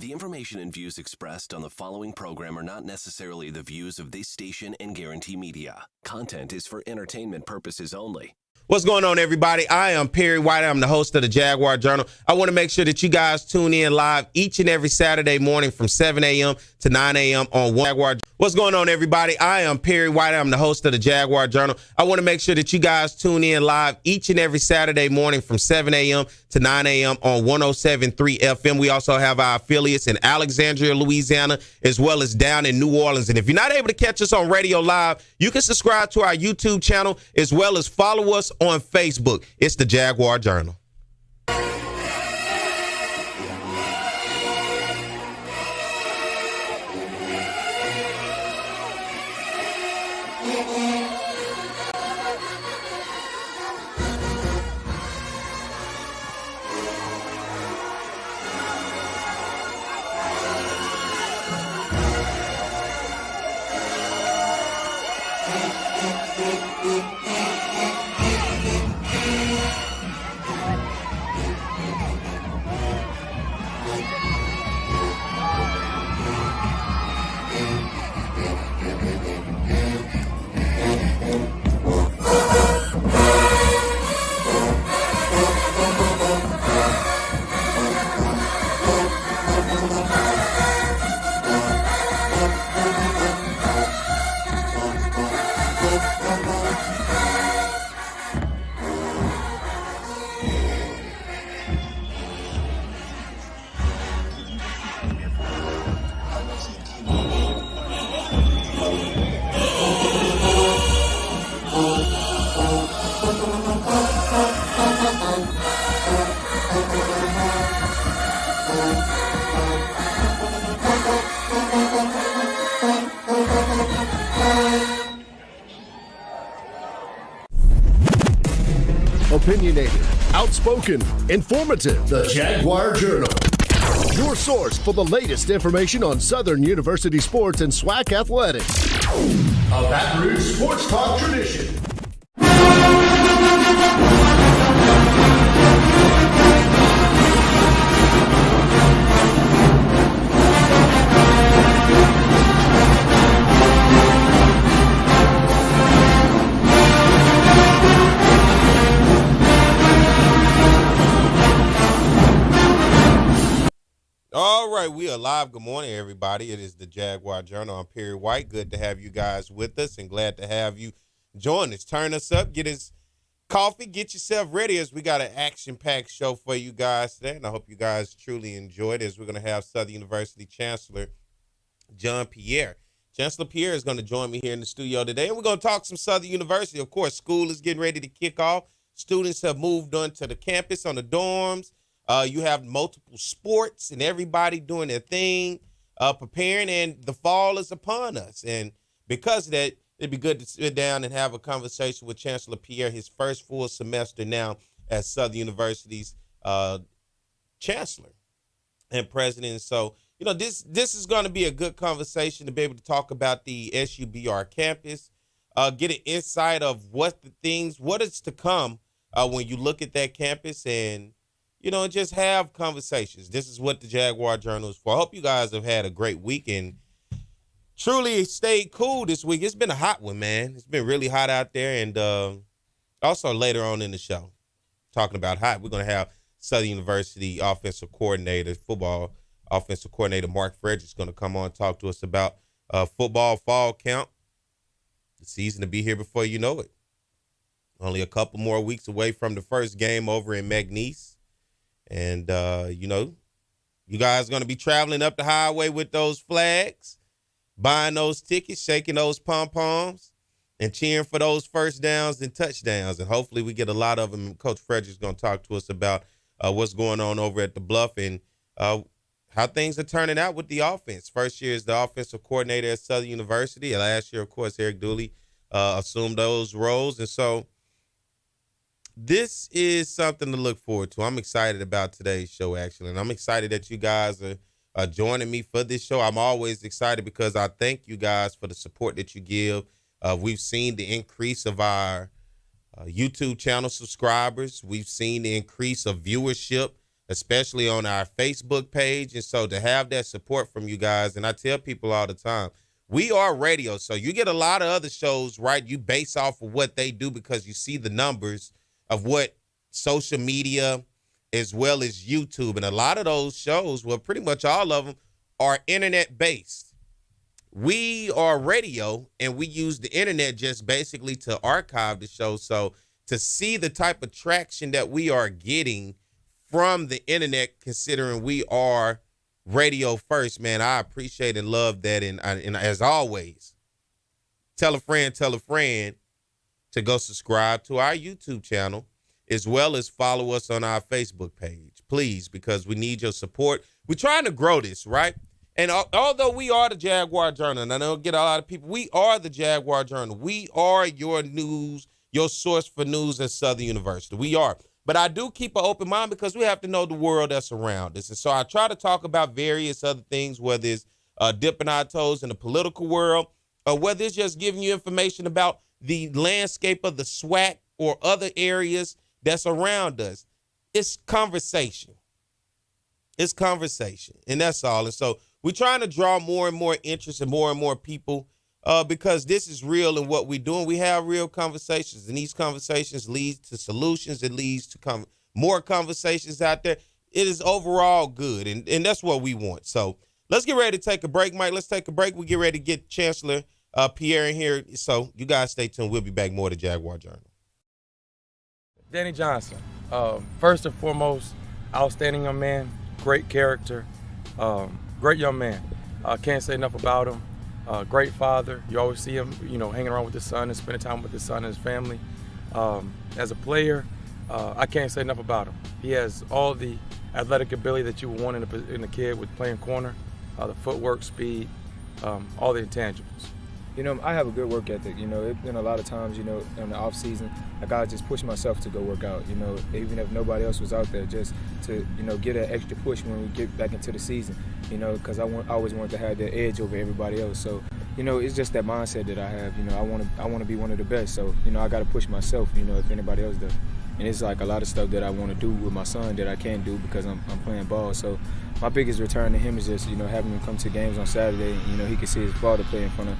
The information and views expressed on the following program are not necessarily the views of this station and Guarantee Media. Content is for entertainment purposes only. What's going on, everybody? I am Perry White. I'm the host of the Jaguar Journal. I want to make sure that you guys tune in live each and every Saturday morning from 7 a.m. to 9 a.m. on Jaguar. What's going on, everybody? I am Perry White. I'm the host of the Jaguar Journal. I want to make sure that you guys tune in live each and every Saturday morning from 7 a.m. to 9 a.m. on 107.3 FM. We also have our affiliates in Alexandria, Louisiana, as well as down in New Orleans. And if you're not able to catch us on radio live, you can subscribe to our YouTube channel as well as follow us on Facebook. It's the Jaguar Journal. Opinionated, outspoken, informative. The Jaguar Journal. Your source for the latest information on Southern University sports and SWAC athletics. A Baton Rouge sports talk tradition. All right, we are live. Good morning, everybody. It is the Jaguar Journal. I'm Perry White. Good to have you guys with us and glad to have you join us. Turn us up, get us coffee, get yourself ready as we got an action-packed show for you guys today. And I hope you guys truly enjoyed it as we're going to have Southern University Chancellor Pierre. Chancellor Pierre is going to join me here in the studio today, and we're going to talk some Southern University. Of course, school is getting ready to kick off. Students have moved onto the campus, on the dorms. You have multiple sports and everybody doing their thing, preparing, and the fall is upon us. And because of that, it'd be good to sit down and have a conversation with Chancellor Pierre, his first full semester now as Southern University's chancellor and president. So, you know, this is going to be a good conversation to be able to talk about the SUBR campus, get an insight of what is to come when you look at that campus and, you know, just have conversations. This is what the Jaguar Journal is for. I hope you guys have had a great week and truly stayed cool this week. It's been a hot one, man. It's been really hot out there. And also later on in the show, talking about hot, we're going to have Southern University football offensive coordinator Mark Frederick going to come on and talk to us about football fall camp. The season to be here before you know it. Only a couple more weeks away from the first game over in McNeese. And, you know, you guys are going to be traveling up the highway with those flags, buying those tickets, shaking those pom-poms, and cheering for those first downs and touchdowns. And hopefully we get a lot of them. Coach Frederick's going to talk to us about what's going on over at the Bluff and how things are turning out with the offense. First year as the offensive coordinator at Southern University. Last year, of course, Eric Dooley assumed those roles. And so this is something to look forward to. I'm excited about today's show, actually, and I'm excited that you guys are joining me for this show. I'm always excited because I thank you guys for the support that you give. We've seen the increase of our YouTube channel subscribers. We've seen the increase of viewership especially on our Facebook page. And so to have that support from you guys, and I tell people all the time, we are radio. So you get a lot of other shows, right? You base off of what they do because you see the numbers of what social media as well as YouTube. And a lot of those shows, well, pretty much all of them are internet-based. We are radio, and we use the internet just basically to archive the show. So to see the type of traction that we are getting from the internet, considering we are radio first, man, I appreciate and love that. And as always, tell a friend to go subscribe to our YouTube channel, as well as follow us on our Facebook page, please, because we need your support. We're trying to grow this, right? And although we are the Jaguar Journal, and I know get a lot of people, we are the Jaguar Journal. We are your news, your source for news at Southern University. We are. But I do keep an open mind because we have to know the world that's around us. And so I try to talk about various other things, whether it's dipping our toes in the political world, or whether it's just giving you information about the landscape of the SWAC or other areas that's around us. It's conversation. It's conversation, and that's all. And so we're trying to draw more and more interest and more people because this is real in what we're doing. We have real conversations, and these conversations lead to solutions. It leads to more conversations out there. It is overall good, and that's what we want. So let's get ready to take a break, Mike. Let's take a break. We get ready to get Chancellor Pierre in here. So you guys stay tuned. We'll be back more to Jaguar Journal. Danny Johnson, first and foremost, outstanding young man, great character, great young man. Can't say enough about him. Great father. You always see him, hanging around with his son and spending time with his son and his family. As a player, I can't say enough about him. He has all the athletic ability that you would want in a kid with playing corner, the footwork, speed, all the intangibles. I have a good work ethic. It's been a lot of times, in the off season, like I just push myself to go work out. Even if nobody else was out there, just to get an extra push when we get back into the season. Because I always wanted to have that edge over everybody else. So, it's just that mindset that I have. I want to be one of the best. So, I got to push myself. If anybody else does. And it's like a lot of stuff that I want to do with my son that I can't do because I'm playing ball. So my biggest return to him is just, having him come to games on Saturday. He can see his father play in front of,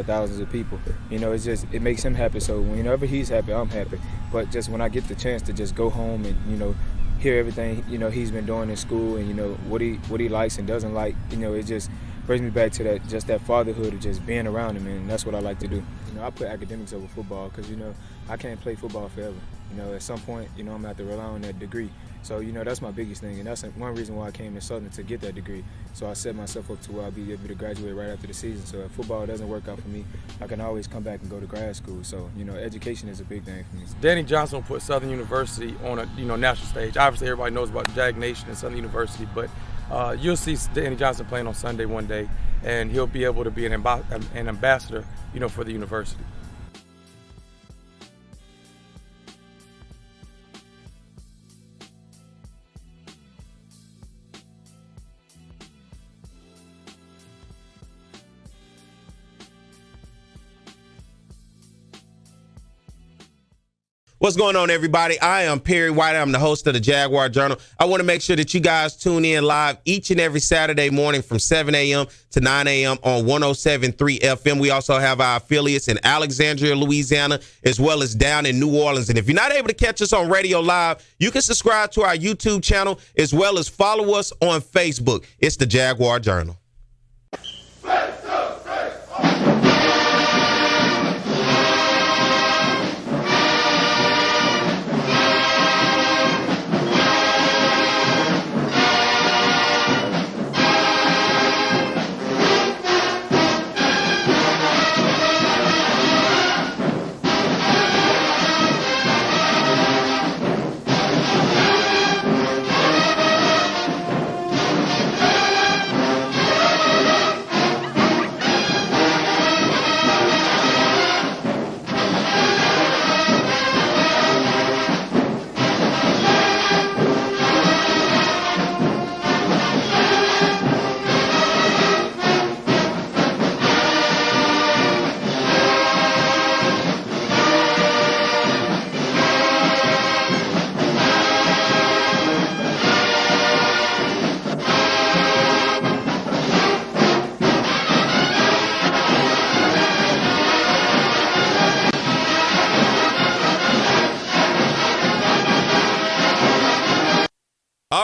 thousands of people. It's just, it makes him happy. So whenever he's happy, I'm happy. But just when I get the chance to just go home and, hear everything, he's been doing in school and, what he likes and doesn't like, it just brings me back to that fatherhood of just being around him, and that's what I like to do. I put academics over football because, I can't play football forever. At some point, I'm going to have to rely on that degree. So, that's my biggest thing, and that's one reason why I came to Southern, to get that degree. So I set myself up to where I'll be able to graduate right after the season. So if football doesn't work out for me, I can always come back and go to grad school. So, education is a big thing for me. Danny Johnson put Southern University on a, national stage. Obviously, everybody knows about Jag Nation and Southern University, but you'll see Danny Johnson playing on Sunday one day, and he'll be able to be an ambassador, for the university. What's going on, everybody? I am Perry White. I'm the host of the Jaguar Journal. I want to make sure that you guys tune in live each and every Saturday morning from 7 a.m. to 9 a.m. on 107.3 FM. We also have our affiliates in Alexandria, Louisiana, as well as down in New Orleans. And if you're not able to catch us on radio live, you can subscribe to our YouTube channel as well as follow us on Facebook. It's the Jaguar Journal.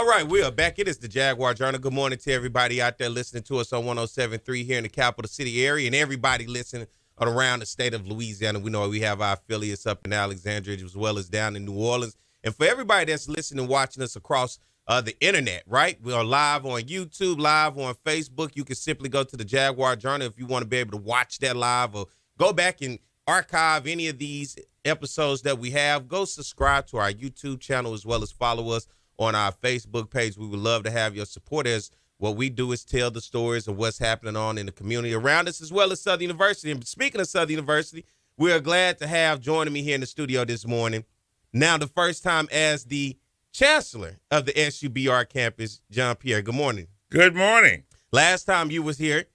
right, we are back. It is the Jaguar Journal. Good morning to everybody out there listening to us on 107.3 here in the capital city area, and everybody listening around the state of Louisiana. We know we have our affiliates up in Alexandria as well as down in New Orleans. And for everybody that's listening and watching us across the internet, right? We are live on YouTube, live on Facebook. You can simply go to the Jaguar Journal if you want to be able to watch that live, or go back and archive any of these episodes that we have. Go subscribe to our YouTube channel as well as follow us on our Facebook page. We would love to have your support, as what we do is tell the stories of what's happening on in the community around us, as well as Southern University. And speaking of Southern University, we are glad to have joining me here in the studio this morning, now the first time as the Chancellor of the SUBR campus, John Pierre. Good morning. Good morning. Last time you was here,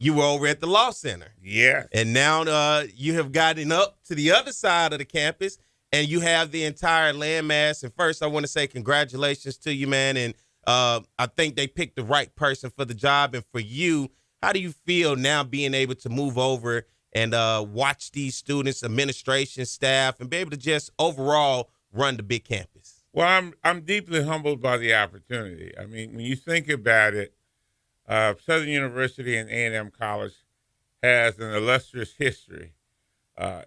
you were over at the Law Center. Yeah. And now you have gotten up to the other side of the campus, and you have the entire landmass. And first, I want to say congratulations to you, man. And I think they picked the right person for the job. And for you, how do you feel now being able to move over and watch these students, administration, staff, and be able to just overall run the big campus? Well, I'm deeply humbled by the opportunity. I mean, when you think about it, Southern University and A&M College has an illustrious history.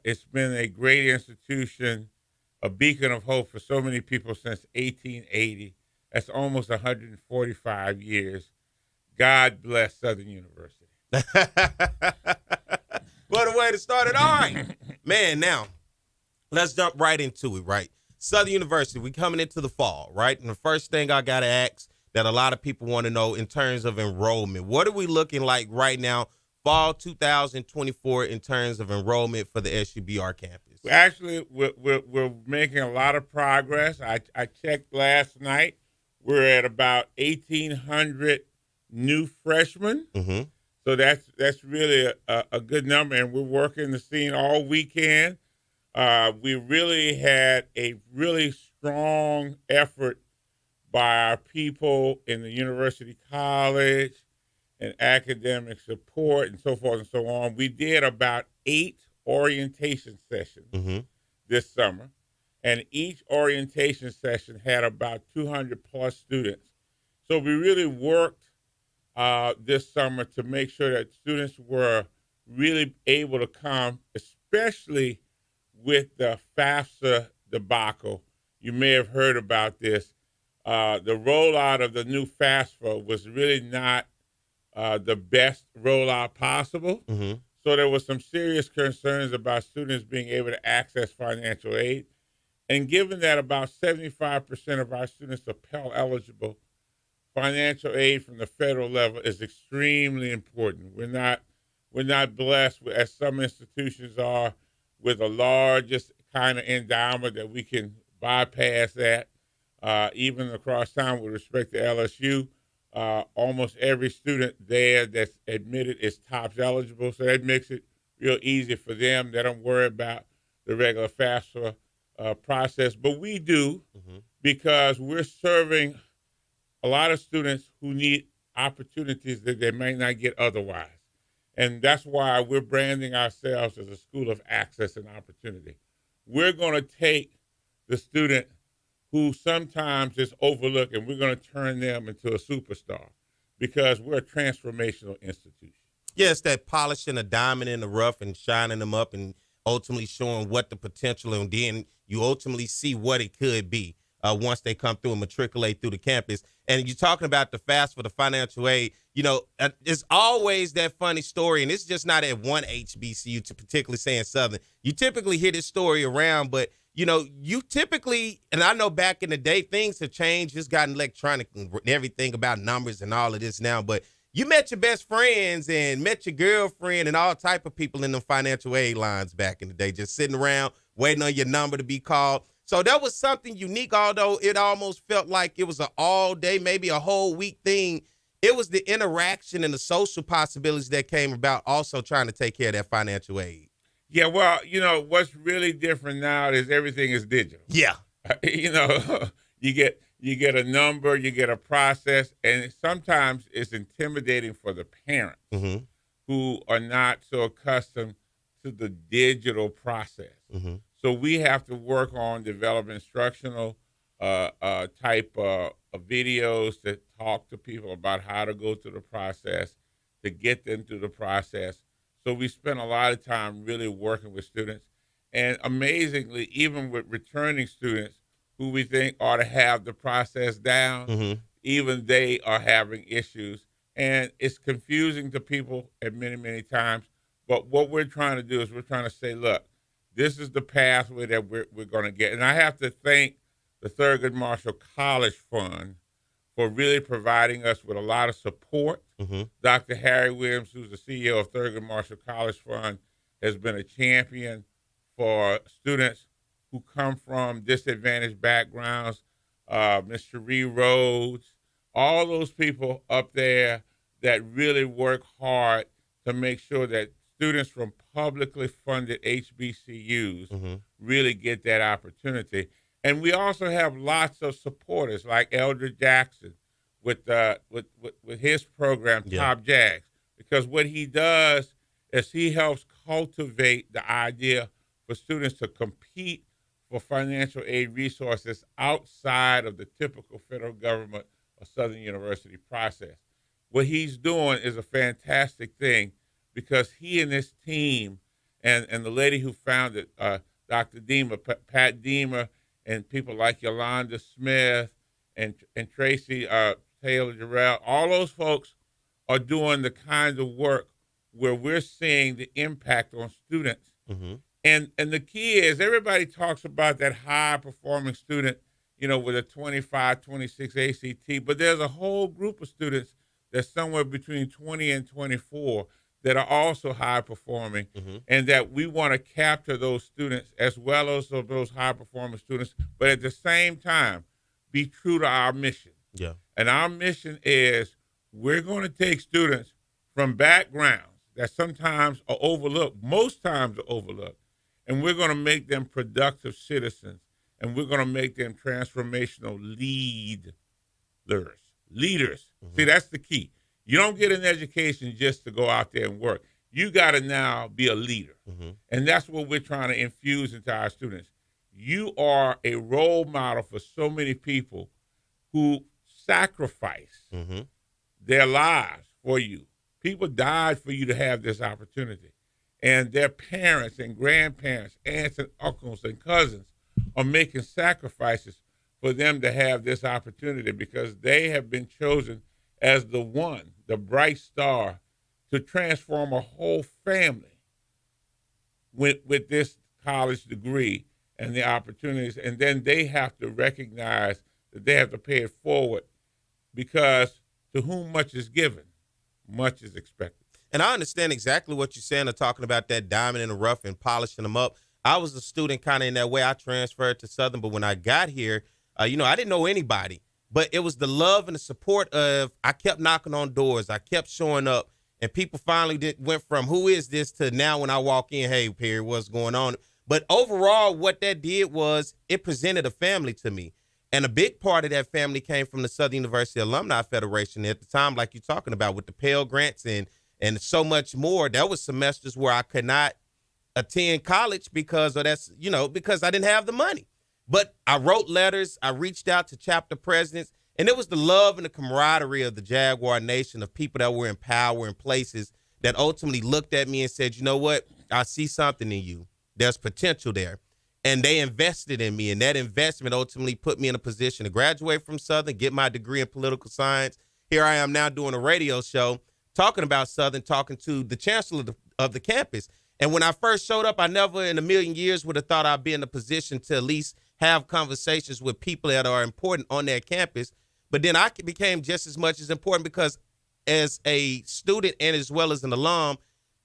It's been a great institution, a beacon of hope for so many people since 1880. That's almost 145 years. God bless Southern University. What a way to start it. All right. Man, now, let's jump right into it, right? Southern University, we coming into the fall, right? And the first thing I got to ask that a lot of people want to know in terms of enrollment, what are we looking like right now, fall 2024, in terms of enrollment for the SUBR campus? Actually, we're making a lot of progress. I checked last night. We're at about 1,800 new freshmen. Mm-hmm. So that's really a good number, and we're working the scene all weekend. We really had a really strong effort by our people in the University College and academic support and so forth and so on. We did about 8 orientation sessions this summer, and each orientation session had about 200 plus students. So we really worked this summer to make sure that students were really able to come, especially with the FAFSA debacle. You may have heard about this. The rollout of the new FAFSA was really not the best rollout possible. Mm-hmm. So there was some serious concerns about students being able to access financial aid. And given that about 75% of our students are Pell eligible, financial aid from the federal level is extremely important. We're not blessed, as some institutions are, with the largest kind of endowment that we can bypass that. Even across town with respect to LSU, almost every student there that's admitted is TOPS eligible, so that makes it real easy for them. They don't worry about the regular FAFSA process, but we do because we're serving a lot of students who need opportunities that they may not get otherwise. And that's why we're branding ourselves as a school of access and opportunity. We're going to take the student who sometimes is overlooked, and we're going to turn them into a superstar because we're a transformational institution. Yes, that polishing a diamond in the rough and shining them up and ultimately showing what the potential, and then you ultimately see what it could be once they come through and matriculate through the campus. And you're talking about the FAFSA for the financial aid. You know, it's always that funny story, and it's just not at one HBCU, to particularly saying Southern. You typically hear this story around, but you know, you typically, and I know back in the day, things have changed. It's gotten electronic and everything about numbers and all of this now. But you met your best friends and met your girlfriend and all type of people in the financial aid lines back in the day, just sitting around waiting on your number to be called. So that was something unique, although it almost felt like it was an all day, maybe a whole week thing. It was the interaction and the social possibilities that came about also trying to take care of that financial aid. Yeah, well, you know, what's really different now is everything is digital. Yeah. You know, you get a number, you get a process, and sometimes it's intimidating for the parents who are not so accustomed to the digital process. So we have to work on developing instructional type of videos that talk to people about how to go through the process, to get them through the process. So we spend a lot of time really working with students. And amazingly, even with returning students who we think ought to have the process down, even they are having issues. And it's confusing to people at many, many times. But what we're trying to do is we're trying to say, look, this is the pathway that we're going to get. And I have to thank the Thurgood Marshall College Fund for really providing us with a lot of support. Dr. Harry Williams, who's the CEO of Thurgood Marshall College Fund, has been a champion for students who come from disadvantaged backgrounds. Ms. Cherie Rhodes, all those people up there that really work hard to make sure that students from publicly funded HBCUs really get that opportunity. And we also have lots of supporters like Elder Jackson with his program, Top Jags, because what he does is he helps cultivate the idea for students to compete for financial aid resources outside of the typical federal government or Southern University process. What he's doing is a fantastic thing because he and his team and the lady who founded Dr. Deemer, Pat Deemer, and people like Yolanda Smith and Tracy Taylor Jarrell, all those folks are doing the kind of work where we're seeing the impact on students. And the key is everybody talks about that high-performing student, with a 25, 26 ACT, but there's a whole group of students that's somewhere between 20 and 24 that are also high-performing, and that we want to capture those students as well as those high-performing students, but at the same time, be true to our mission. Yeah. And our mission is we're going to take students from backgrounds that sometimes are overlooked, most times are overlooked, and we're going to make them productive citizens, and we're going to make them transformational leaders. See, that's the key. You don't get an education just to go out there and work. You got to now be a leader, and that's what we're trying to infuse into our students. You are a role model for so many people who sacrifice their lives for you. People died for you to have this opportunity. And their parents and grandparents, aunts and uncles and cousins are making sacrifices for them to have this opportunity because they have been chosen as the one, the bright star, to transform a whole family with this college degree and the opportunities. And then they have to recognize that they have to pay it forward because to whom much is given, much is expected. And I understand exactly what you're saying, talking about that diamond in the rough and polishing them up. I was a student kind of in that way. I transferred to Southern, but when I got here, I didn't know anybody. But it was the love and the support of I kept knocking on doors. I kept showing up. And people finally went from who is this to now when I walk in, hey, Pierre, what's going on? But overall, what that did was it presented a family to me. And a big part of that family came from the Southern University Alumni Federation at the time, like you're talking about, with the Pell Grants and so much more. There was semesters where I could not attend college because I didn't have the money. But I wrote letters. I reached out to chapter presidents. And it was the love and the camaraderie of the Jaguar Nation, of people that were in power in places that ultimately looked at me and said, you know what? I see something in you. There's potential there. And they invested in me. And that investment ultimately put me in a position to graduate from Southern, get my degree in political science. Here I am now doing a radio show talking about Southern, talking to the chancellor of the campus. And when I first showed up, I never in a million years would have thought I'd be in a position to at least have conversations with people that are important on that campus. But then I became just as much as important because as a student and as well as an alum,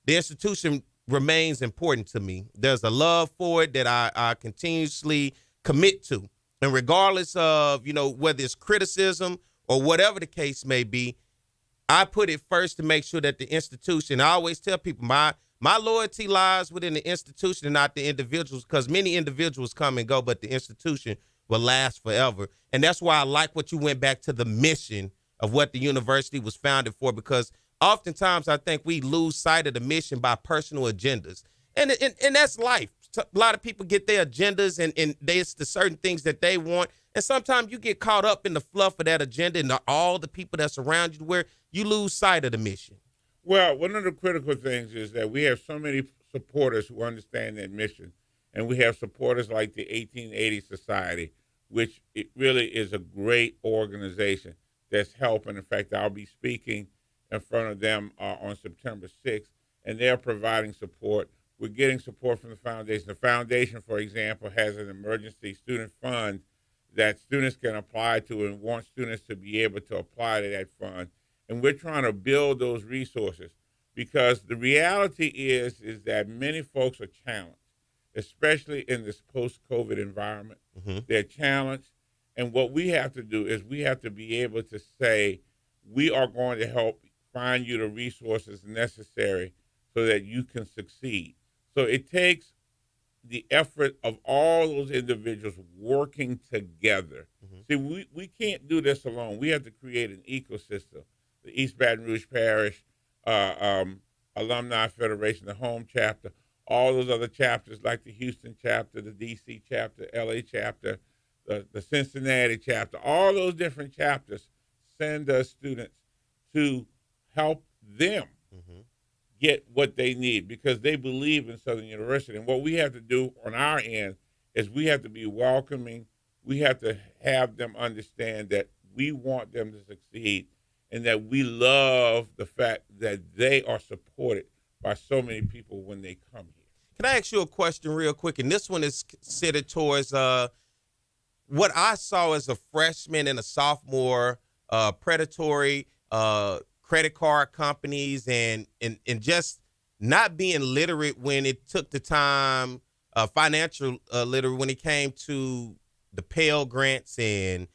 the institution remains important to me. There's a love for it that I continuously commit to. And regardless of, whether it's criticism or whatever the case may be, I put it first to make sure that the institution, I always tell people my loyalty lies within the institution and not the individuals, because many individuals come and go, but the institution will last forever. And that's why I like what you went back to the mission of what the university was founded for, because oftentimes I think we lose sight of the mission by personal agendas. And that's life. a lot of people get their agendas and there's the certain things that they want. And sometimes you get caught up in the fluff of that agenda and all the people that's around you where you lose sight of the mission. Well, one of the critical things is that we have so many supporters who understand that mission. And we have supporters like the 1880 Society, which it really is a great organization that's helping. In fact, I'll be speaking in front of them on September 6th, and they're providing support. We're getting support from the foundation. The foundation, for example, has an emergency student fund that students can apply to and want students to be able to apply to that fund. And we're trying to build those resources because the reality is that many folks are challenged, especially in this post-COVID environment. Mm-hmm. They're challenged. And what we have to do is we have to be able to say, we are going to help find you the resources necessary so that you can succeed. So it takes the effort of all those individuals working together. Mm-hmm. See, we can't do this alone. We have to create an ecosystem. The East Baton Rouge Parish Alumni Federation, the home chapter, all those other chapters like the Houston chapter, the D.C. chapter, L.A. chapter, the Cincinnati chapter, all those different chapters send us students to help them get what they need because they believe in Southern University. And what we have to do on our end is we have to be welcoming. We have to have them understand that we want them to succeed and that we love the fact that they are supported by so many people when they come here. Can I ask you a question real quick? And this one is considered towards what I saw as a freshman and a sophomore, predatory credit card companies and just not being literate when it took the time, financial literate when it came to the Pell Grants and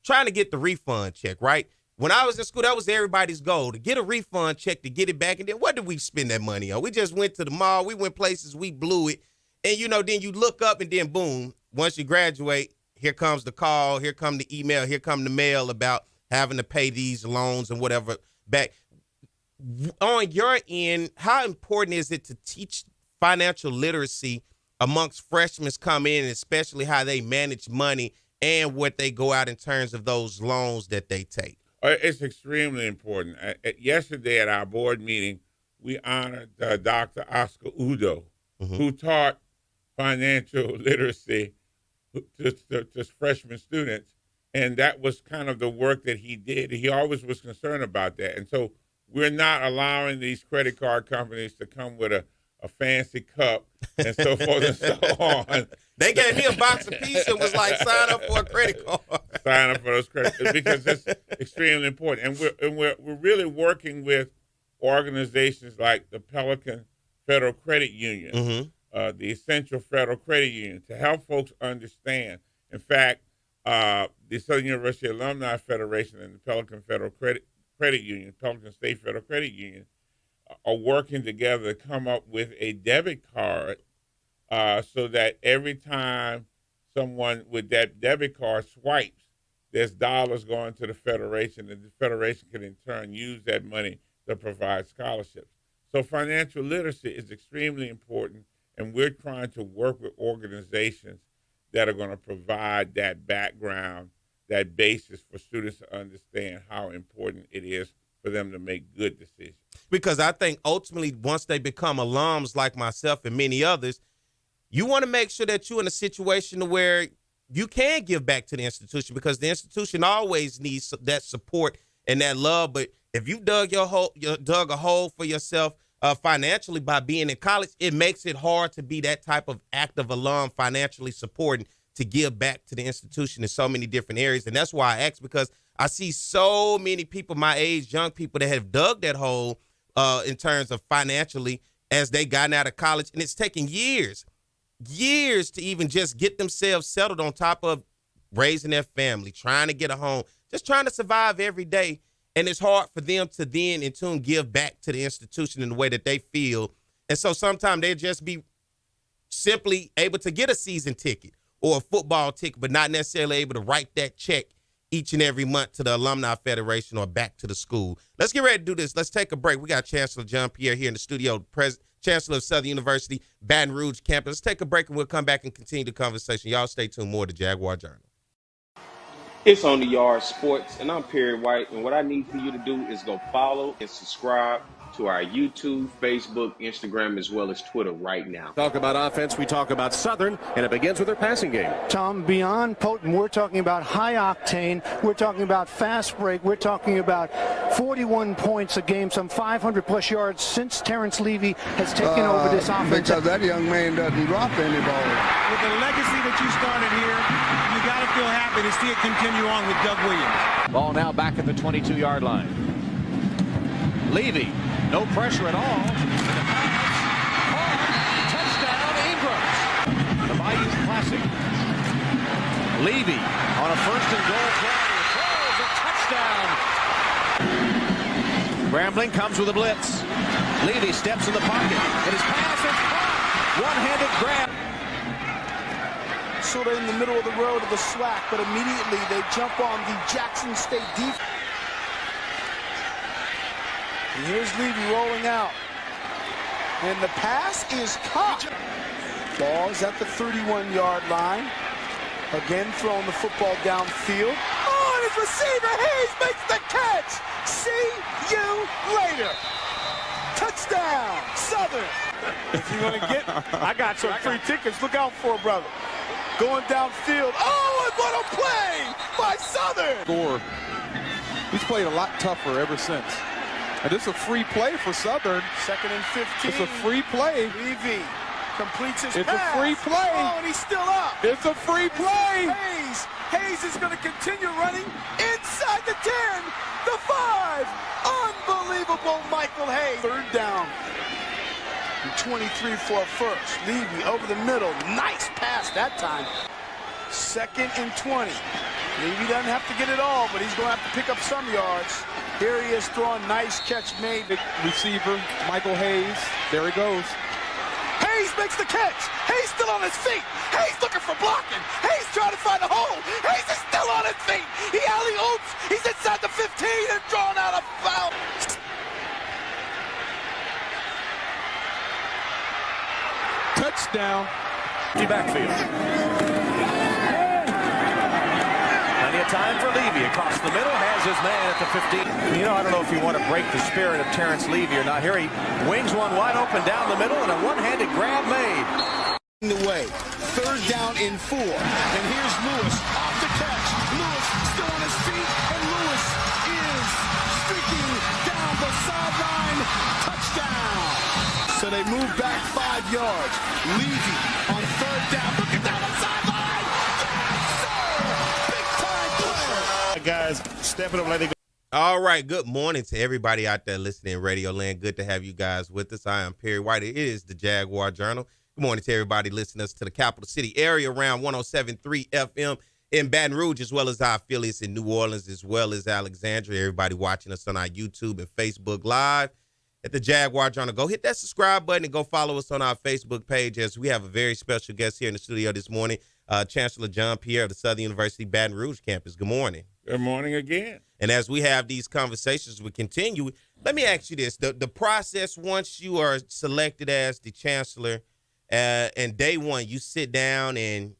trying to get the refund check, right? When I was in school, that was everybody's goal, to get a refund check, to get it back. And then what did we spend that money on? We just went to the mall. We went places. We blew it. And, then you look up and then, boom, once you graduate, here comes the call, here come the email, here come the mail about having to pay these loans and whatever back. On your end, how important is it to teach financial literacy amongst freshmen come in, especially how they manage money and what they go out in terms of those loans that they take? It's extremely important. Yesterday at our board meeting, we honored Dr. Oscar Udo, who taught financial literacy to freshman students. And that was kind of the work that he did. He always was concerned about that. And so we're not allowing these credit card companies to come with a fancy cup and so forth and so on. They gave me a box of peace and was like, sign up for a credit card. Sign up for those credit cards because it's extremely important. And we're really working with organizations like the Pelican Federal Credit Union, the Essential Federal Credit Union, to help folks understand. In fact, the Southern University Alumni Federation and the Pelican Federal Credit Union, Pelican State Federal Credit Union, are working together to come up with a debit card so that every time someone with that debit card swipes, there's dollars going to the Federation, and the Federation can in turn use that money to provide scholarships. So financial literacy is extremely important, and we're trying to work with organizations that are going to provide that background, that basis for students to understand how important it is for them to make good decisions. Because I think ultimately once they become alums like myself and many others, you want to make sure that you're in a situation where you can give back to the institution because the institution always needs that support and that love. But if you dug a hole for yourself financially by being in college, it makes it hard to be that type of active alum financially supporting to give back to the institution in so many different areas. And that's why I asked, because I see so many people my age, young people that have dug that hole in terms of financially as they gotten out of college. And it's taken years to even just get themselves settled on top of raising their family, trying to get a home, just trying to survive every day. And it's hard for them to then in turn give back to the institution in the way that they feel. And so sometimes they'll just be simply able to get a season ticket or a football ticket, but not necessarily able to write that check each and every month to the Alumni Federation or back to the school. Let's get ready to do this. Let's take a break. We got Chancellor Pierre here in the studio, Chancellor of Southern University, Baton Rouge campus. Let's take a break and we'll come back and continue the conversation. Y'all stay tuned. More to Jaguar Journal. It's On the Yard Sports, and I'm Pierre White, and what I need for you to do is go follow and subscribe to our YouTube, Facebook, Instagram, as well as Twitter right now. Talk about offense, we talk about Southern, and it begins with their passing game. Tom, beyond potent, we're talking about high octane, we're talking about fast break, we're talking about 41 points a game, some 500-plus yards since Terrence Levy has taken over this offense. Because that young man doesn't drop any ball. With the legacy that you started here, you got to feel happy to see it continue on with Doug Williams. Ball now back at the 22-yard line. Levy, no pressure at all. Touchdown, Ingram. The Bayou Classic. Levy on a first and goal play. Throws a touchdown. Grambling comes with a blitz. Levy steps in the pocket. And his pass is caught. One-handed grab. Sort of in the middle of the road of the SWAC, but immediately they jump on the Jackson State defense. And here's Levy rolling out. And the pass is caught. Ball is at the 31-yard line. Again throwing the football downfield. Oh, and his receiver, Hayes, makes the catch. See you later. Touchdown, Southern. If you're going to get, I got some free tickets. Look out for it, brother. Going downfield. Oh, and what a play by Southern. Score. He's played a lot tougher ever since. And this is a free play for Southern. 2nd and 15. It's a free play. Levy completes his It's pass. a free play. Oh, and he's still up. It's a free play. Hayes is going to continue running inside the 10, the 5. Unbelievable, Michael Hayes. 3rd down. And 23 for a first. Levy over the middle. Nice pass that time. 2nd and 20. Levy doesn't have to get it all, but he's going to have to pick up some yards. Here he is throwing, nice catch made. Receiver, Michael Hayes. There he goes. Hayes makes the catch. Hayes still on his feet. Hayes looking for blocking. Hayes trying to find a hole. Hayes is still on his feet. He alley-oops. He's inside the 15 and drawn out a foul. Touchdown. Backfield. Plenty of time for Levy across the middle. Has his man at the 15. You know, I don't know if you want to break the spirit of Terrence Levy or not. Here he wings one wide open down the middle and a one-handed grab made. The way. 3rd down and 4. And here's Lewis off the catch. Lewis still on his feet, and Lewis is streaking down the sideline. Touchdown. So they move back 5 yards. Levy on 3rd down. Looking down the sideline. Yes, sir. Big time player. Guys, stepping up like they go. All right, good morning to everybody out there listening in Radio Land. Good to have you guys with us. I am Perry White. It is the Jaguar Journal. Good morning to everybody listening to the capital city area around 107.3 FM in Baton Rouge, as well as our affiliates in New Orleans, as well as Alexandria. Everybody watching us on our YouTube and Facebook Live at the Jaguar Journal. Go hit that subscribe button and go follow us on our Facebook page, as we have a very special guest here in the studio this morning, Chancellor Pierre of the Southern University Baton Rouge campus. Good morning. Good morning again. And as we have these conversations, we continue. Let me ask you this. The process, once you are selected as the chancellor, and day one, you sit down and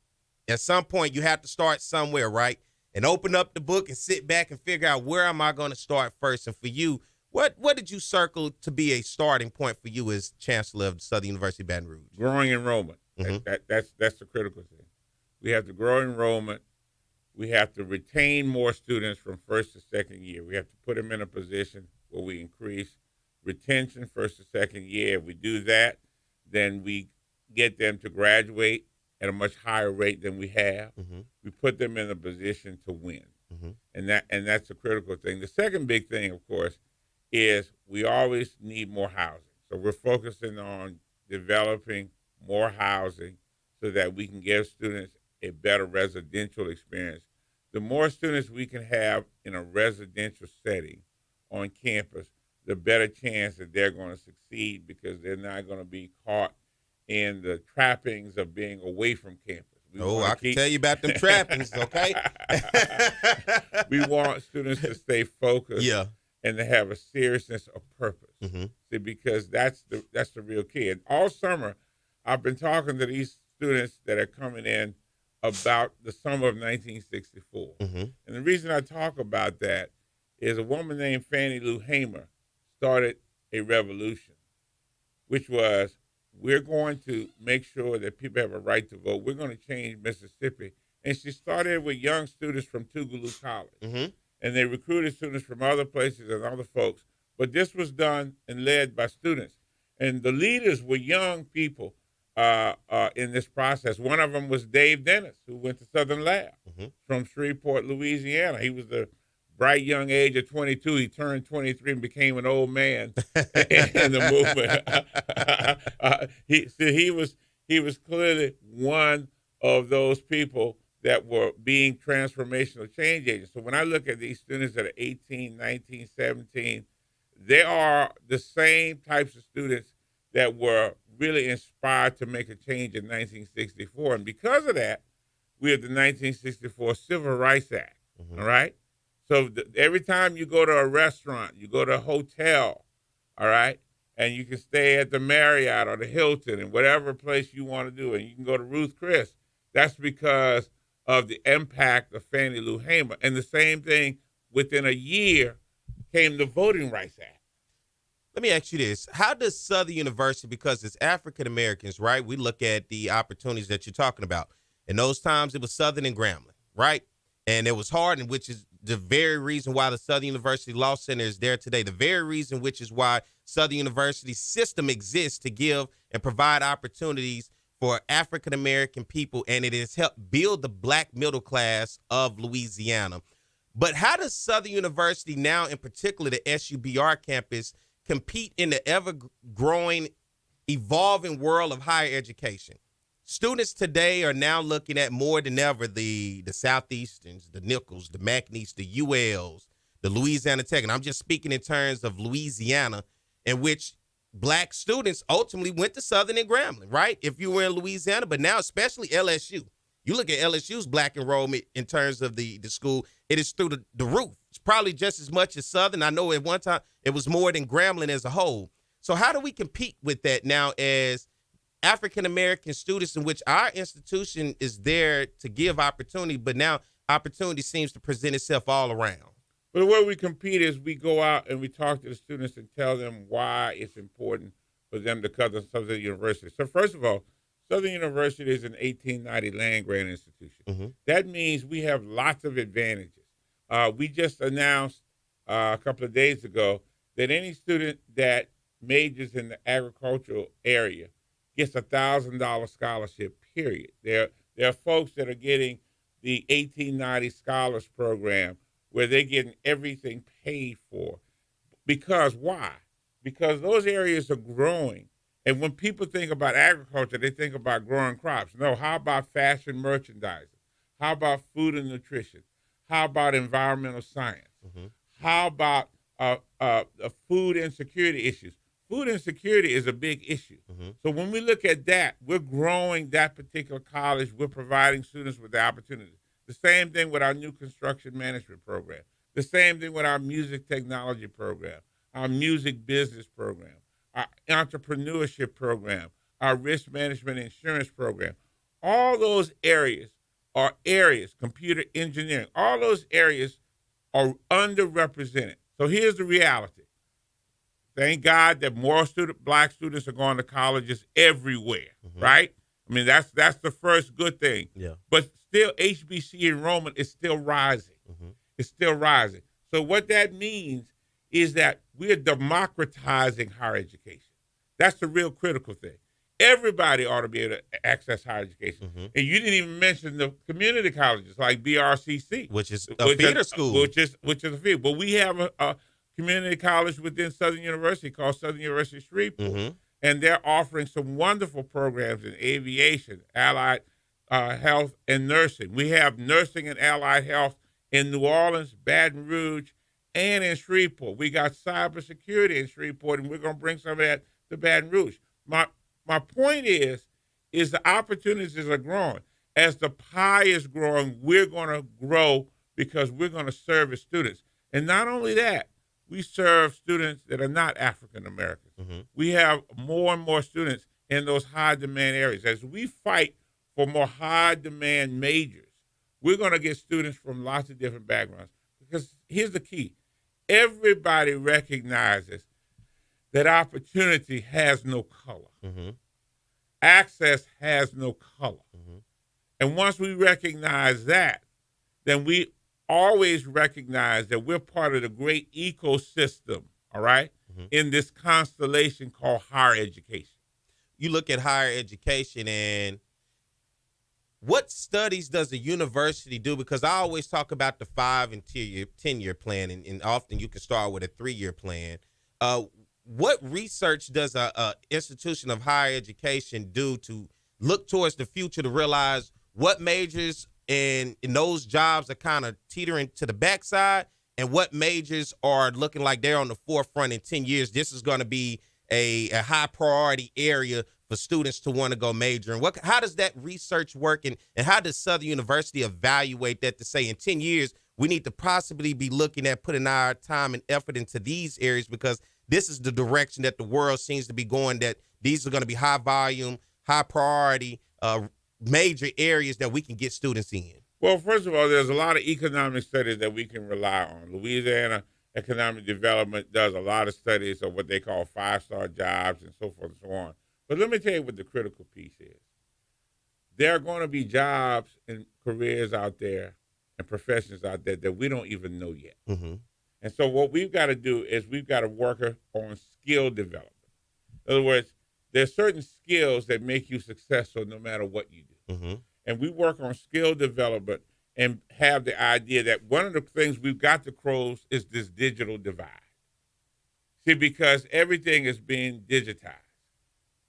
at some point you have to start somewhere, right? And open up the book and sit back and figure out, where am I going to start first? And for you, what did you circle to be a starting point for you as chancellor of Southern University Baton Rouge? Growing enrollment. Mm-hmm. That's the critical thing. We have to grow enrollment. We have to retain more students from first to second year. We have to put them in a position where we increase retention first to second year. If we do that, then we get them to graduate at a much higher rate than we have. Mm-hmm. We put them in a position to win. Mm-hmm. And that's a critical thing. The second big thing, of course, is we always need more housing. So we're focusing on developing more housing so that we can give students a better residential experience. The more students we can have in a residential setting on campus, the better chance that they're going to succeed, because they're not going to be caught in the trappings of being away from campus. I can tell you about them trappings, okay? We want students to stay focused. Yeah. and they have a seriousness of purpose. See, because that's the real key. And all summer, I've been talking to these students that are coming in about the summer of 1964. And the reason I talk about that is a woman named Fannie Lou Hamer started a revolution, which was, we're going to make sure that people have a right to vote. We're going to change Mississippi. And she started with young students from Tougaloo College. And they recruited students from other places and other folks. But this was done and led by students. And the leaders were young people in this process. One of them was Dave Dennis, who went to Southern Lab from Shreveport, Louisiana. He was the bright young age of 22. He turned 23 and became an old man in the movement. He was clearly one of those people that were being transformational change agents. So when I look at these students that are 18, 19, 17, they are the same types of students that were really inspired to make a change in 1964. And because of that, we have the 1964 Civil Rights Act, all right? So every time you go to a restaurant, you go to a hotel, all right, and you can stay at the Marriott or the Hilton and whatever place you want to do, and you can go to Ruth Chris, that's because of the impact of Fannie Lou Hamer. And the same thing, within a year, came the Voting Rights Act. Let me ask you this. How does Southern University, because it's African Americans, right? We look at the opportunities that you're talking about. In those times, it was Southern and Grambling, right? And it was Hardin, which is the very reason why the Southern University Law Center is there today. The very reason which is why Southern University's system exists to give and provide opportunities for African American people, and it has helped build the black middle class of Louisiana. But how does Southern University now, in particular the SUBR campus, compete in the ever-growing, evolving world of higher education? Students today are now looking at more than ever the Southeasterns, the Nichols, the McNeese, the ULs, the Louisiana Tech. And I'm just speaking in terms of Louisiana, in which black students ultimately went to Southern and Grambling, right? If you were in Louisiana, but now especially LSU. You look at LSU's black enrollment in terms of the school, it is through the roof. It's probably just as much as Southern. I know at one time it was more than Grambling as a whole. So how do we compete with that now as African-American students, in which our institution is there to give opportunity, but now opportunity seems to present itself all around? But the way we compete is we go out and we talk to the students and tell them why it's important for them to come to Southern University. So first of all, Southern University is an 1890 land-grant institution. That means we have lots of advantages. We just announced a couple of days ago that any student that majors in the agricultural area gets a $1,000 scholarship, period. There are folks that are getting the 1890 Scholars Program where they're getting everything paid for. Because why? Because those areas are growing. And when people think about agriculture, they think about growing crops. No, how about fashion merchandising? How about food and nutrition? How about environmental science? How about food insecurity issues? Food insecurity is a big issue. So when we look at that, we're growing that particular college. We're providing students with the opportunities. The same thing with our new construction management program. The same thing with our music technology program, our music business program, our entrepreneurship program, our risk management insurance program. All those areas are areas, computer engineering, all those areas are underrepresented. So here's the reality. Thank God that more black students are going to colleges everywhere, right? I mean, that's the first good thing. Yeah. But still, HBC enrollment is still rising. It's still rising. So what that means is that we're democratizing higher education. That's the real critical thing. Everybody ought to be able to access higher education. And you didn't even mention the community colleges like BRCC, which is a feeder school. Which is a feeder. But we have a community college within Southern University called Southern University Shreveport. And they're offering some wonderful programs in aviation, allied health, and nursing. We have nursing and allied health in New Orleans, Baton Rouge, and in Shreveport. We got cybersecurity in Shreveport, and we're going to bring some of that to Baton Rouge. My point is the opportunities are growing. As the pie is growing, we're going to grow because we're going to service students. And not only that, we serve students that are not African Americans. Mm-hmm. We have more and more students in those high demand areas. As we fight for more high demand majors, we're going to get students from lots of different backgrounds. Because here's the key. Everybody recognizes that opportunity has no color. Mm-hmm. Access has no color. Mm-hmm. And once we recognize that, then we always recognize that we're part of the great ecosystem, all right, mm-hmm. in this constellation called higher education. You look at higher education, and what studies does a university do? Because I always talk about the 5 and 10-year plan, and often you can start with a 3-year plan. What research does a institution of higher education do to look towards the future to realize what majors in those jobs are kind of teetering to the backside, and what majors are looking like they're on the forefront in 10 years? This is going to be a high priority area for students to want to go major. And how does that research work, and how does Southern University evaluate that to say in 10 years we need to possibly be looking at putting our time and effort into these areas, because this is the direction that the world seems to be going, that these are going to be high volume, high priority, major areas that we can get students in? Well, first of all, there's a lot of economic studies that we can rely on. Louisiana Economic Development does a lot of studies of what they call 5-star jobs and so forth and so on. But let me tell you what the critical piece is. There are going to be jobs and careers out there and professions out there that we don't even know yet. Mm-hmm. And so what we've got to do is we've got to work on skill development. In other words, there's certain skills that make you successful no matter what you do. Mm-hmm. And we work on skill development and have the idea that one of the things we've got to close is this digital divide. See, because everything is being digitized.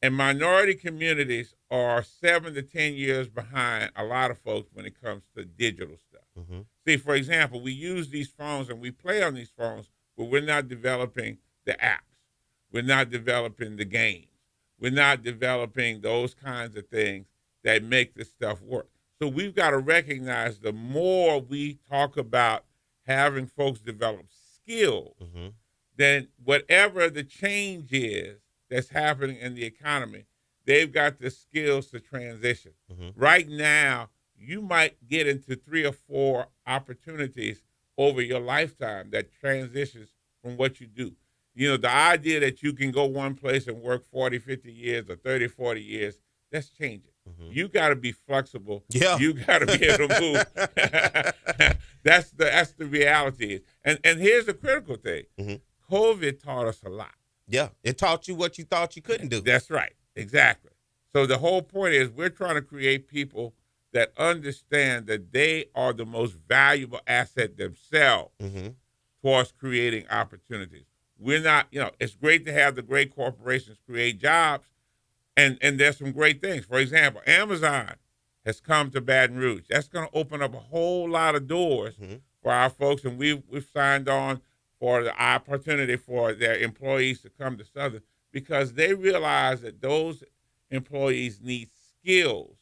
And minority communities are 7 to 10 years behind a lot of folks when it comes to digital stuff. Mm-hmm. See, for example, we use these phones and we play on these phones, but we're not developing the apps. We're not developing the games. We're not developing those kinds of things that make this stuff work. So we've got to recognize the more we talk about having folks develop skills, mm-hmm. then whatever the change is that's happening in the economy, they've got the skills to transition. Mm-hmm. Right now, you might get into 3 or 4 opportunities over your lifetime that transitions from what you do. You know, the idea that you can go one place and work 40, 50 years or 30, 40 years, that's changing. Mm-hmm. You got to be flexible. Yeah. You got to be able to move. That's the reality. And here's the critical thing. Mm-hmm. COVID taught us a lot. Yeah, it taught you what you thought you couldn't do. That's right. Exactly. So the whole point is we're trying to create people that understand that they are the most valuable asset themselves mm-hmm. towards creating opportunities. We're not, it's great to have the great corporations create jobs, and there's some great things. For example, Amazon has come to Baton Rouge. That's going to open up a whole lot of doors mm-hmm. for our folks, and we've signed on for the opportunity for their employees to come to Southern, because they realize that those employees need skills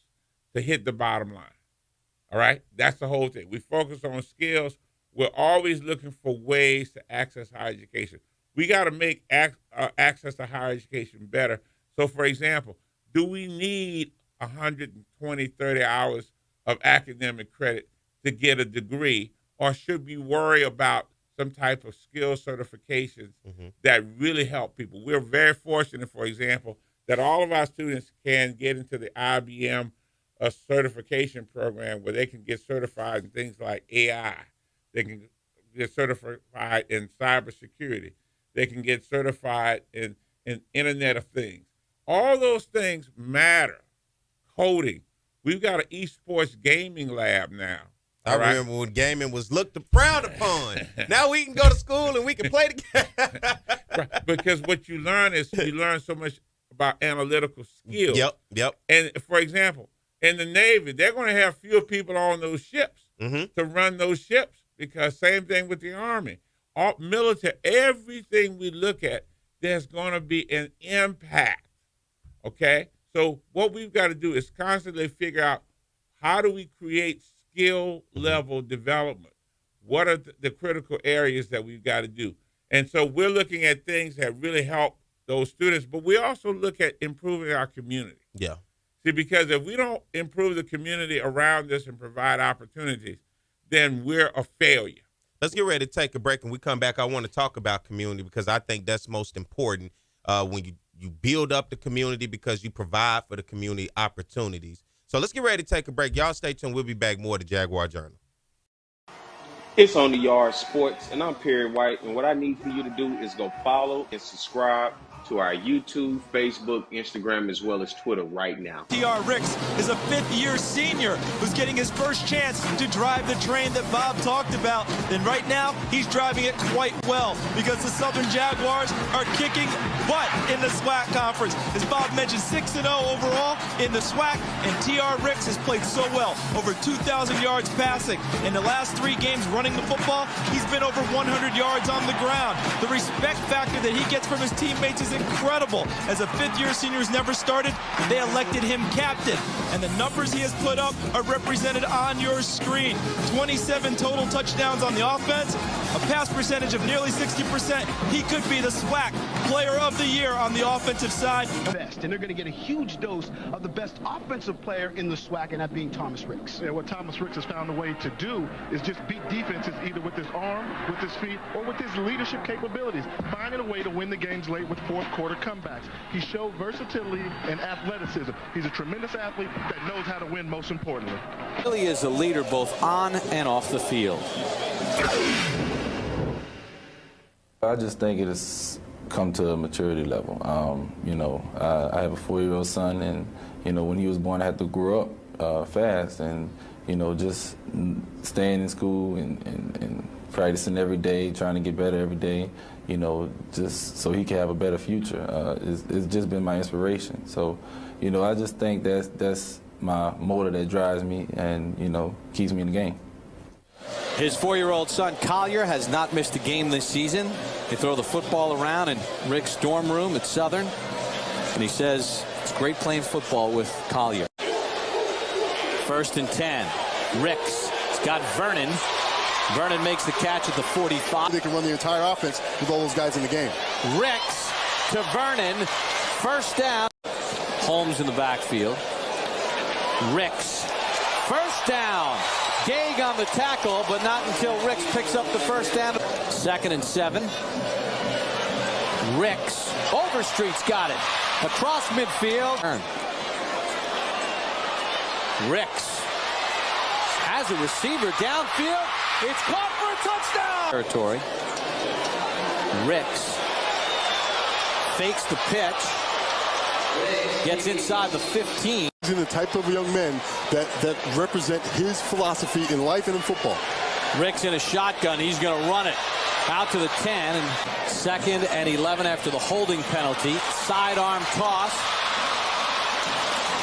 to hit the bottom line. All right? That's the whole thing. We focus on skills. We're always looking for ways to access higher education. We got to make access to higher education better. So, for example, do we need 120, 30 hours of academic credit to get a degree, or should we worry about some type of skill certifications mm-hmm. that really help people? We're very fortunate, for example, that all of our students can get into the IBM certification program where they can get certified in things like AI. They can get certified in cybersecurity. They can get certified in Internet of Things. All those things matter. Coding. We've got an esports gaming lab now. I remember when gaming was frowned upon. Now we can go to school and we can play the game. Right. Because what you learn is you learn so much about analytical skills. Yep. And for example, in the Navy, they're going to have fewer people on those ships mm-hmm. to run those ships, because same thing with the Army. All military, everything we look at, there's going to be an impact, okay? So what we've got to do is constantly figure out, how do we create skill level development? What are the critical areas that we've got to do? And so we're looking at things that really help those students, but we also look at improving our community. Yeah. See, because if we don't improve the community around us and provide opportunities, then we're a failure. Let's get ready to take a break. When we come back, I want to talk about community because I think that's most important when you build up the community because you provide for the community opportunities. So let's get ready to take a break. Y'all stay tuned. We'll be back more to Jaguar Journal. It's On the Yard Sports, and I'm Pierre White, and what I need for you to do is go follow and subscribe to our YouTube, Facebook, Instagram, as well as Twitter right now. T.R. Ricks is a fifth-year senior who's getting his first chance to drive the train that Bob talked about. And right now, he's driving it quite well because the Southern Jaguars are kicking butt in the SWAC conference. As Bob mentioned, 6-0 overall in the SWAC, and T.R. Ricks has played so well, over 2,000 yards passing. In the last 3 games running the football, he's been over 100 yards on the ground. The respect factor that he gets from his teammates is incredible. As a fifth-year senior who's never started, they elected him captain. And the numbers he has put up are represented on your screen. 27 total touchdowns on the offense, a pass percentage of nearly 60%. He could be the SWAC Player of the Year on the offensive side. Best, and they're going to get a huge dose of the best offensive player in the SWAC, and that being Thomas Ricks. Yeah, what Thomas Ricks has found a way to do is just beat defenses either with his arm, with his feet, or with his leadership capabilities, finding a way to win the games late with fourth quarter comebacks. He showed versatility and athleticism. He's a tremendous athlete that knows how to win, most importantly. Really is a leader both on and off the field. I just think it has come to a maturity level. I have a 4-year-old son, and, when he was born, I had to grow up fast and, just staying in school and practicing every day, trying to get better every day, just so he can have a better future. It's just been my inspiration. So, I just think that's my motor that drives me and, keeps me in the game. His 4-year-old son, Collier, has not missed a game this season. They throw the football around in Rick's dorm room at Southern, and he says it's great playing football with Collier. 1st and 10. Ricks. He's got Vernon. Vernon makes the catch at the 45. They can run the entire offense with all those guys in the game. Ricks to Vernon. 1st down. Holmes in the backfield. Ricks. 1st down. Gage on the tackle, but not until Ricks picks up the 1st down. 2nd and 7. Ricks. Overstreet's got it. Across midfield. Ricks has a receiver downfield. It's caught for a touchdown. Territory. Ricks fakes the pitch. Gets inside the 15. He's in the type of young men that represent his philosophy in life and in football. Ricks in a shotgun. He's going to run it out to the 10. And 2nd and 11 after the holding penalty. Sidearm toss.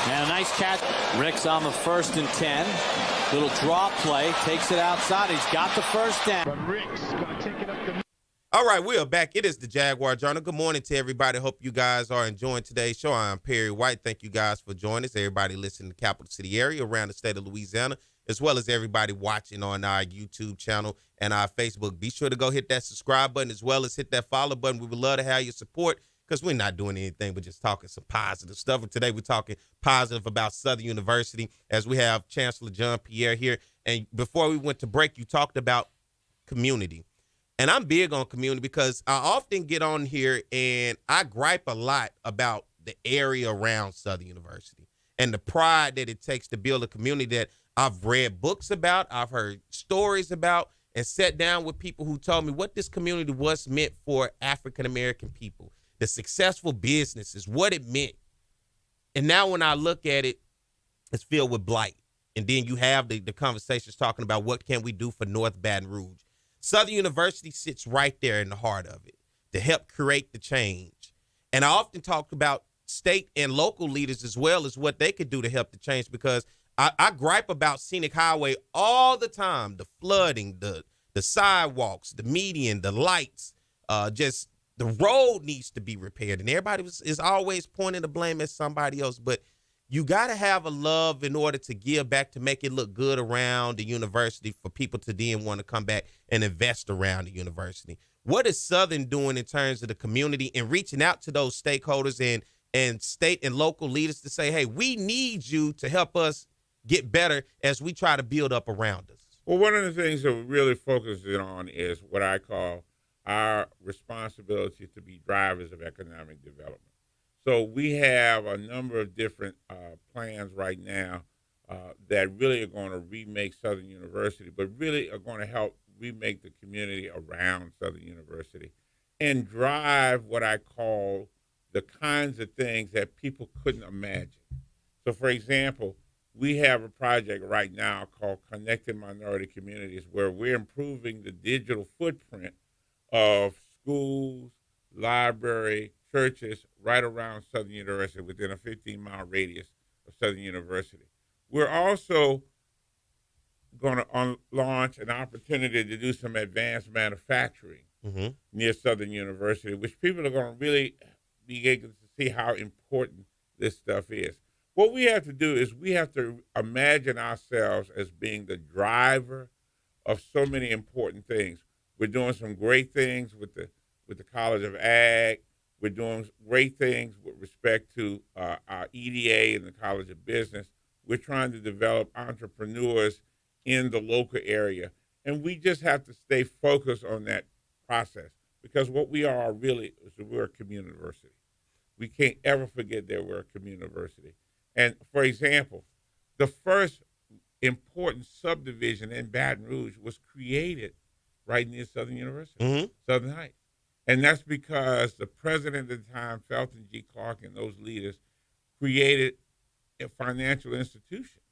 And a nice catch. Ricks on the 1st and 10. Little draw play. Takes it outside. He's got the 1st down. But Ricks going to take it up the... All right, we are back. It is the Jaguar Journal. Good morning to everybody. Hope you guys are enjoying today's show. I'm Perry White. Thank you guys for joining us. Everybody listening in the capital city area, around the state of Louisiana, as well as everybody watching on our YouTube channel and our Facebook. Be sure to go hit that subscribe button as well as hit that follow button. We would love to have your support because we're not doing anything but just talking some positive stuff. And today we're talking positive about Southern University as we have Chancellor Pierre here. And before we went to break, you talked about community. And I'm big on community because I often get on here and I gripe a lot about the area around Southern University and the pride that it takes to build a community that I've read books about, I've heard stories about, and sat down with people who told me what this community was meant for African-American people, the successful businesses, what it meant. And now when I look at it, it's filled with blight. And then you have the conversations talking about what can we do for North Baton Rouge. Southern University sits right there in the heart of it to help create the change. And I often talk about state and local leaders as well as what they could do to help the change because I gripe about Scenic Highway all the time, the flooding, the sidewalks, the median, the lights, just the road needs to be repaired. And everybody is always pointing the blame at somebody else. But you got to have a love in order to give back to make it look good around the university for people to then want to come back and invest around the university. What is Southern doing in terms of the community and reaching out to those stakeholders and state and local leaders to say, hey, we need you to help us get better as we try to build up around us? Well, one of the things that we're really focusing on is what I call our responsibility to be drivers of economic development. So we have a number of different plans right now that really are going to remake Southern University, but really are going to help remake the community around Southern University and drive what I call the kinds of things that people couldn't imagine. So, for example, we have a project right now called Connected Minority Communities, where we're improving the digital footprint of schools, library, churches right around Southern University within a 15-mile radius of Southern University. We're also going to launch an opportunity to do some advanced manufacturing near Southern University, which people are going to really be able to see how important this stuff is. What we have to do is we have to imagine ourselves as being the driver of so many important things. We're doing some great things with the College of Ag. We're doing great things with respect to our EDA and the College of Business. We're trying to develop entrepreneurs in the local area. And we just have to stay focused on that process, because what we are really is we're a community university. We can't ever forget that we're a community university. And for example, the first important subdivision in Baton Rouge was created right near Southern University, Southern Heights. And that's because the president at the time, Felton G. Clark, and those leaders created a financial institution,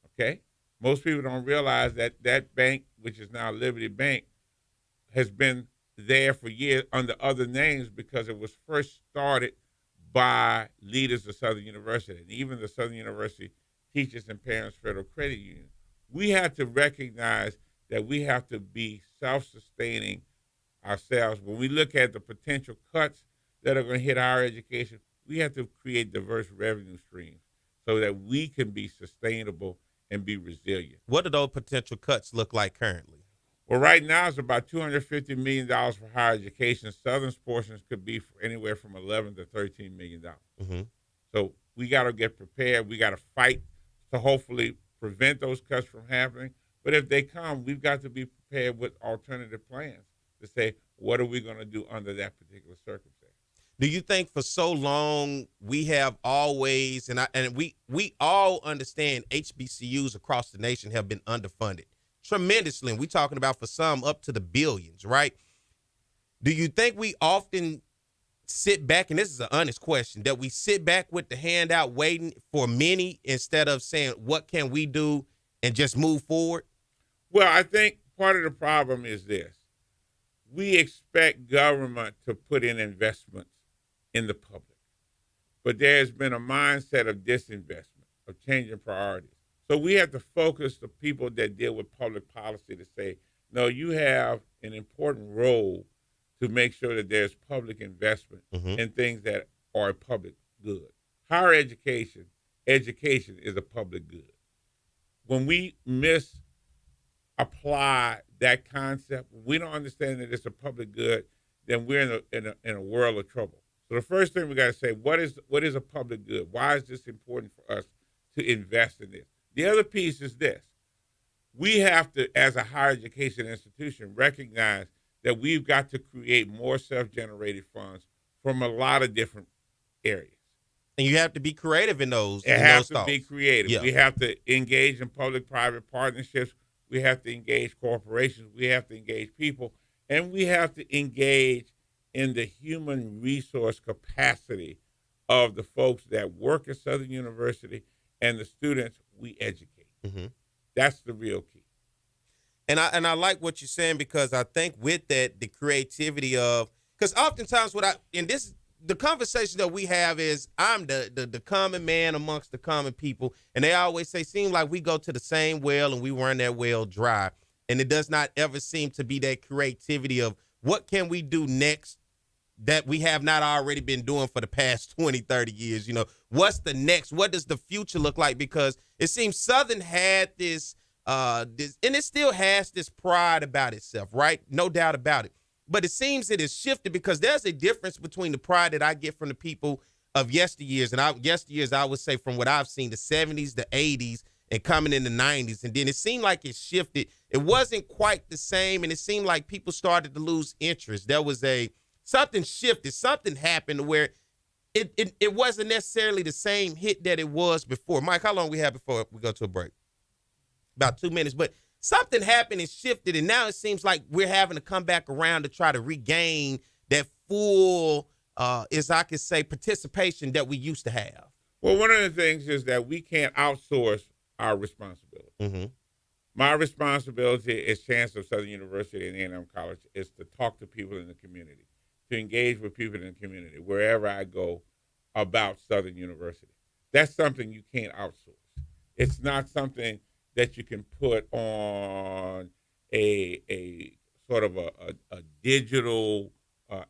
okay? Most people don't realize that that bank, which is now Liberty Bank, has been there for years under other names because it was first started by leaders of Southern University, and even the Southern University Teachers and Parents Federal Credit Union. We have to recognize that we have to be self-sustaining ourselves. When we look at the potential cuts that are going to hit higher education, we have to create diverse revenue streams so that we can be sustainable and be resilient. What do those potential cuts look like currently? Well, right now it's about $250 million for higher education. Southern's portions could be anywhere from $11 to $13 million. So we got to get prepared. We got to fight to hopefully prevent those cuts from happening. But if they come, we've got to be prepared with alternative plans to say, what are we going to do under that particular circumstance? Do you think for so long we have always, and we all understand HBCUs across the nation have been underfunded tremendously, and we're talking about for some up to the billions, right? Do you think we often sit back, and this is an honest question, that we sit back with the hand out waiting for many instead of saying, what can we do and just move forward? Well, I think part of the problem is this. We expect government to put in investments in the public, but there has been a mindset of disinvestment, of changing priorities. So we have to focus the people that deal with public policy to say, no, you have an important role to make sure that there's public investment in things that are a public good. Higher education is a public good. When we misapply that concept, we don't understand that it's a public good, then we're in a world of trouble. So the first thing we got to say, what is a public good? Why is this important for us to invest in this? The other piece is this. We have to, as a higher education institution, recognize that we've got to create more self-generated funds from a lot of different areas. And you have to be creative in those. It has to be creative. Yeah. We have to engage in public-private partnerships. We have to engage corporations. We have to engage people. And we have to engage in the human resource capacity of the folks that work at Southern University and the students we educate. That's the real key. And I like what you're saying, because I think with that, the creativity of, because oftentimes the conversation that we have is, I'm the common man amongst the common people, and they always say, seem like we go to the same well and we run that well dry. And it does not ever seem to be that creativity of what can we do next that we have not already been doing for the past 20, 30 years. You know, what's the next? What does the future look like? Because it seems Southern had this, and it still has this pride about itself, right? No doubt about it. but it seems it has shifted because there's a difference between the pride that I get from the people of yesteryears, and yesteryears I would say from what I've seen, the 70s, the 80s, and coming in the 90s, and then it seemed like it shifted. It wasn't quite the same, and it seemed like people started to lose interest. There was something shifted, something happened where it wasn't necessarily the same hit that it was before. Mike, how long we have before we go to a break? About 2 minutes, but something happened and shifted, and now it seems like we're having to come back around to try to regain that full, as I could say, participation that we used to have. Well, one of the things is that we can't outsource our responsibility. Mm-hmm. My responsibility as Chancellor of Southern University and A&M College is to talk to people in the community, to engage with people in the community wherever I go about Southern University. That's something you can't outsource. It's not something that you can put on a sort of a digital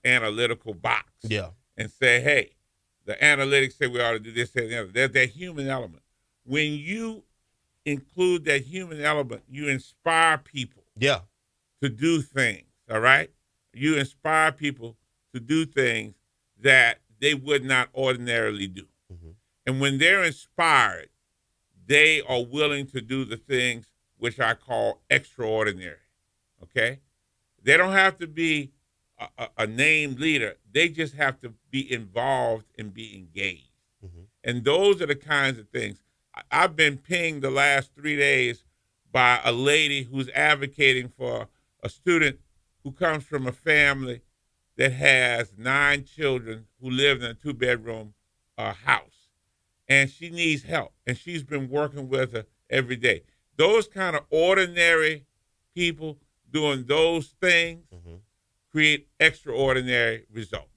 analytical box and say, hey, the analytics say we ought to do this and the other. There's that human element. When you include that human element, you inspire people to do things, all right? You inspire people to do things that they would not ordinarily do. Mm-hmm. And when they're inspired, they are willing to do the things which I call extraordinary, okay? They don't have to be a named leader. They just have to be involved and be engaged. Mm-hmm. And those are the kinds of things. I've been pinged the last 3 days by a lady who's advocating for a student who comes from a family that has 9 children who live in a 2-bedroom house. And she needs help. And she's been working with her every day. Those kind of ordinary people doing those things create extraordinary results.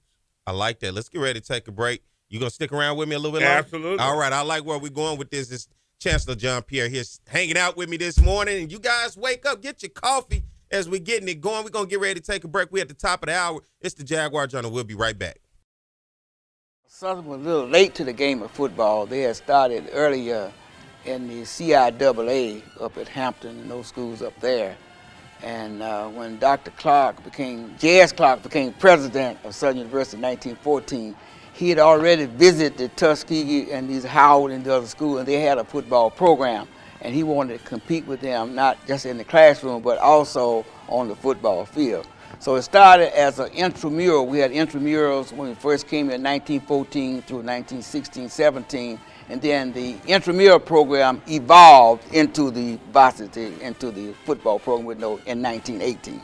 I like that. Let's get ready to take a break. You going to stick around with me a little bit longer? Absolutely. All right. I like where we're going with this. It's Chancellor John Pierre here hanging out with me this morning. And you guys wake up, get your coffee as we're getting it going. We're going to get ready to take a break. We're at the top of the hour. It's the Jaguar Journal. We'll be right back. Southern was a little late to the game of football. They had started earlier in the CIAA up at Hampton and those schools up there. And when J.S. Clark became president of Southern University in 1914, he had already visited Tuskegee and these Howard and the other schools, and they had a football program. And he wanted to compete with them, not just in the classroom, but also on the football field. So it started as an intramural. We had intramurals when we first came in 1914 through 1916-17. And then the intramural program evolved into the varsity, into the football program in 1918.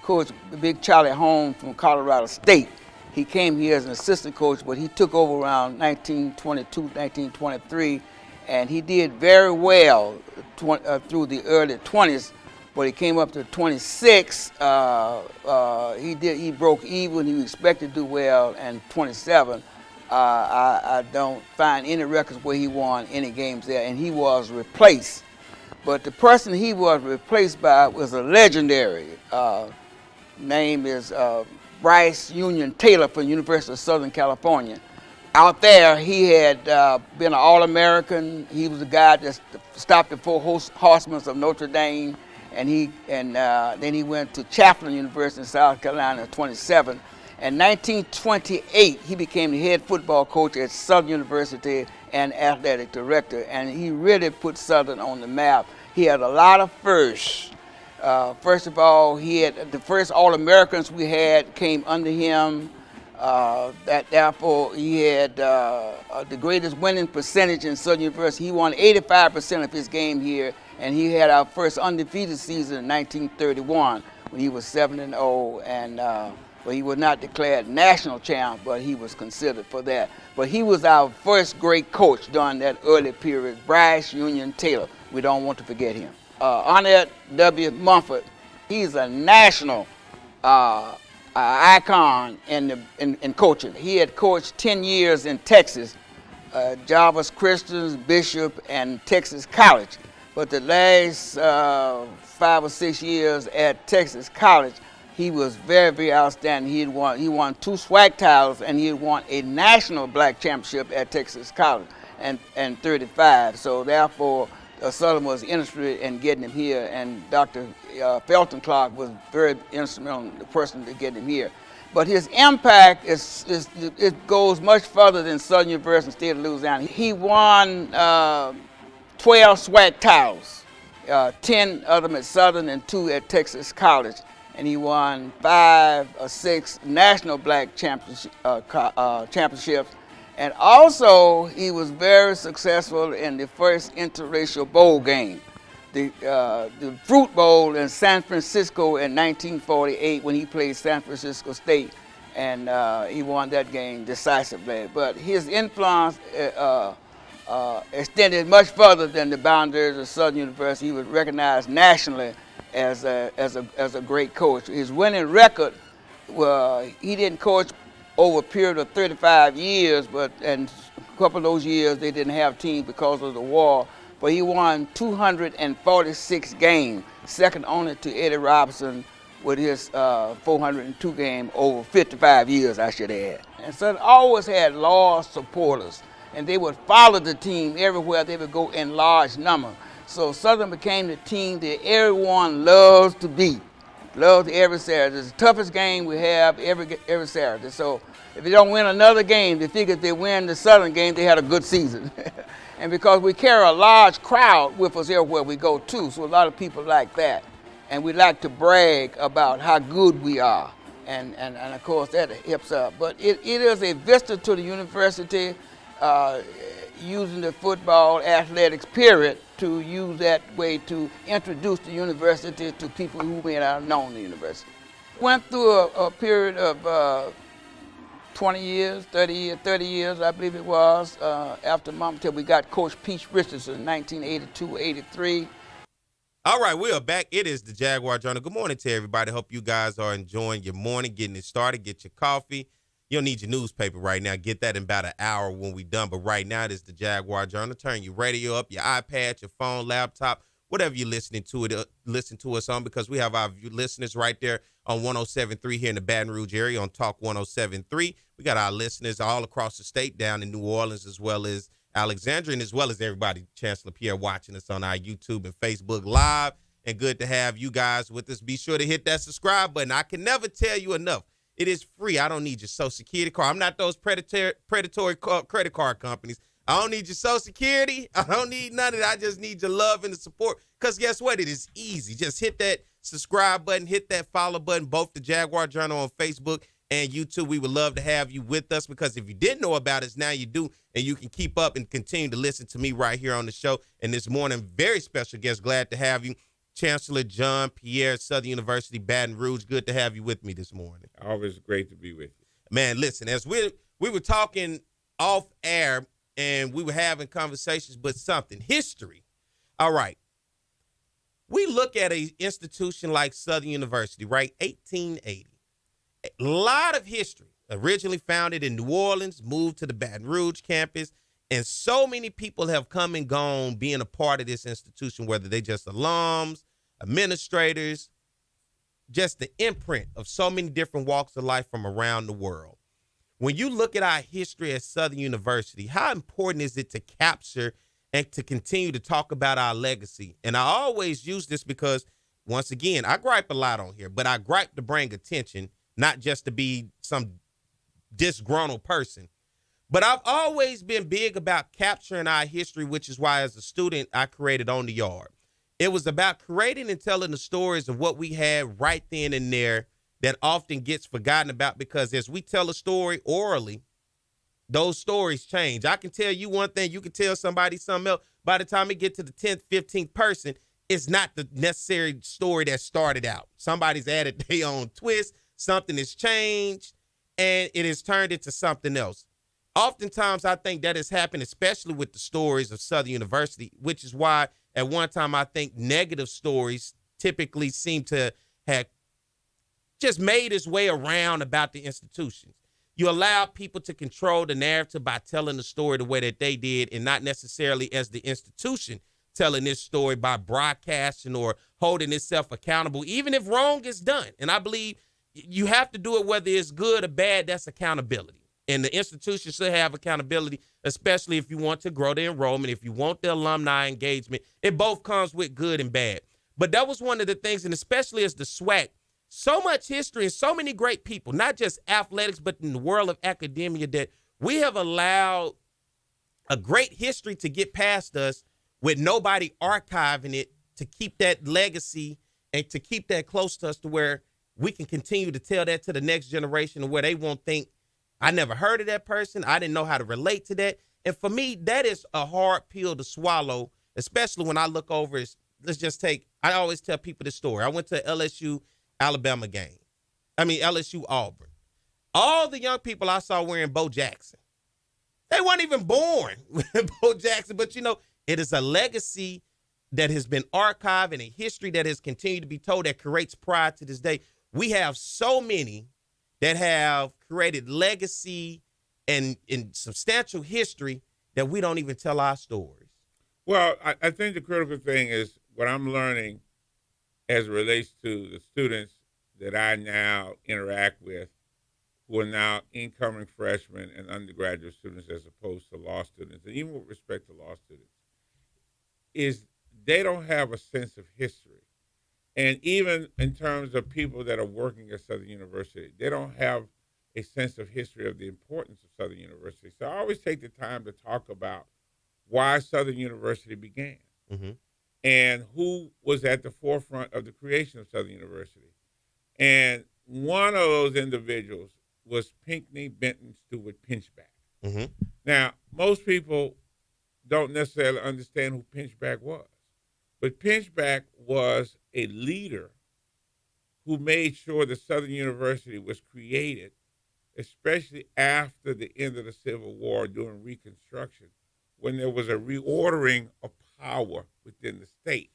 Coach Big Charlie Holmes from Colorado State, he came here as an assistant coach, but he took over around 1922, 1923, and he did very well through the early 20s. But he came up to 26. He broke even. He was expected to do well, and 27. I don't find any records where he won any games there, and he was replaced. But the person he was replaced by was a legendary. Name is Bryce Union Taylor from the University of Southern California. Out there, he had been an All-American. He was the guy that stopped the 4 Horsemen of Notre Dame, and then he went to Chaffin University in South Carolina at 27. In 1928, he became the head football coach at Southern University and athletic director, and he really put Southern on the map. He had a lot of firsts. First of all, he had the first All-Americans we had came under him. Therefore, he had the greatest winning percentage in Southern University. He won 85% of his game here, and he had our first undefeated season in 1931 when he was 7-0, and but he was not declared national champ, but he was considered for that. But he was our first great coach during that early period, Bryce Union Taylor. We don't want to forget him. Arnett W. Mumford, he's a national icon in coaching. He had coached 10 years in Texas, Jarvis Christian, Bishop, and Texas College. But the last 5 or 6 years at Texas College, he was very, very outstanding. He won 2 SWAC titles, and he had won a national black championship at Texas College and 35. So therefore, Southern was interested in getting him here, and Dr. Felton Clark was very instrumental, the person to get him here. But his impact it goes much further than Southern University and State of Louisiana. He won 12 SWAC titles, 10 of them at Southern and 2 at Texas College. And he won 5 or 6 national black championships. And also, he was very successful in the first interracial bowl game, the Fruit Bowl in San Francisco in 1948 when he played San Francisco State, and he won that game decisively. But his influence extended much further than the boundaries of Southern University. He was recognized nationally as a great coach. His winning record, he didn't coach over a period of 35 years, and a couple of those years they didn't have teams because of the war. But he won 246 games, second only to Eddie Robinson with his 402 game over 55 years, I should add. And so it always had loyal supporters, and they would follow the team everywhere. They would go in large number. So Southern became the team that everyone loves to beat. Loves every Saturday. It's the toughest game we have every Saturday. So if they don't win another game, they figure if they win the Southern game, they had a good season. And because we carry a large crowd with us everywhere we go too, so a lot of people like that. And we like to brag about how good we are. And of course that helps out. But it is a vista to the university, using the football athletics period to use that way to introduce the university to people who may not have known the university. Went through a period of 20 years, 30 years, I believe it was, after Mom, till we got Coach Pete Richardson in 1982, 83. All right, we are back. It is the Jaguar Journal. Good morning to everybody. Hope you guys are enjoying your morning, getting it started. Get your coffee. You don't need your newspaper right now. Get that in about an hour when we're done. But right now, it is the Jaguar Journal. Turn your radio up, your iPad, your phone, laptop, whatever you're listening to listen to us on, because we have our listeners right there on 107.3 here in the Baton Rouge area on Talk 107.3. We got our listeners all across the state, down in New Orleans as well as Alexandria, and as well as everybody, Chancellor Pierre, watching us on our YouTube and Facebook Live. And good to have you guys with us. Be sure to hit that subscribe button. I can never tell you enough. It is free. I don't need your Social Security card. I'm not those predatory credit card companies. I don't need your Social Security. I don't need none of that. I just need your love and the support. Because guess what? It is easy. Just hit that subscribe button, hit that follow button, both the Jaguar Journal on Facebook and YouTube. We would love to have you with us, because if you didn't know about us, now you do, and you can keep up and continue to listen to me right here on the show. And this morning, very special guest, glad to have you, Chancellor John Pierre, Southern University, Baton Rouge. Good to have you with me this morning. Always great to be with you. Man, listen, as we were talking off air and we were having conversations, but history. All right. We look at an institution like Southern University, right? 1880. A lot of history. Originally founded in New Orleans, moved to the Baton Rouge campus, and so many people have come and gone being a part of this institution, whether they just alums, administrators, just the imprint of so many different walks of life from around the world. When you look at our history at Southern University, how important is it to capture and to continue to talk about our legacy? And I always use this because, once again, I gripe a lot on here, but I gripe to bring attention, not just to be some disgruntled person. But I've always been big about capturing our history, which is why as a student I created On the Yard. It was about creating and telling the stories of what we had right then and there that often gets forgotten about, because as we tell a story orally, those stories change. I can tell you one thing, you can tell somebody something else. By the time it gets to the 10th, 15th person, it's not the necessary story that started out. Somebody's added their own twist, something has changed, and it has turned into something else. Oftentimes, I think that has happened, especially with the stories of Southern University, which is why at one time I think negative stories typically seem to have just made its way around about the institutions. You allow people to control the narrative by telling the story the way that they did, and not necessarily as the institution telling this story by broadcasting or holding itself accountable, even if wrong is done. And I believe you have to do it whether it's good or bad. That's accountability. And the institution should have accountability, especially if you want to grow the enrollment, if you want the alumni engagement. It both comes with good and bad. But that was one of the things, and especially as the SWAC, so much history and so many great people, not just athletics, but in the world of academia, that we have allowed a great history to get past us with nobody archiving it to keep that legacy and to keep that close to us to where we can continue to tell that to the next generation and where they won't think, I never heard of that person. I didn't know how to relate to that. And for me, that is a hard pill to swallow, especially when I look over. Let's just take, I always tell people this story. I went to LSU Alabama game. LSU Auburn. All the young people I saw wearing Bo Jackson. They weren't even born with Bo Jackson, but it is a legacy that has been archived and a history that has continued to be told that creates pride to this day. We have so many that have created legacy and substantial history that we don't even tell our stories. Well, I think the critical thing is what I'm learning as it relates to the students that I now interact with, who are now incoming freshmen and undergraduate students as opposed to law students, and even with respect to law students, is they don't have a sense of history. And even in terms of people that are working at Southern University, they don't have a sense of history of the importance of Southern University. So I always take the time to talk about why Southern University began and who was at the forefront of the creation of Southern University. And one of those individuals was Pinckney Benton Stewart Pinchback. Now, most people don't necessarily understand who Pinchback was, but Pinchback was a leader who made sure that Southern University was created, especially after the end of the Civil War during Reconstruction, when there was a reordering of power within the state,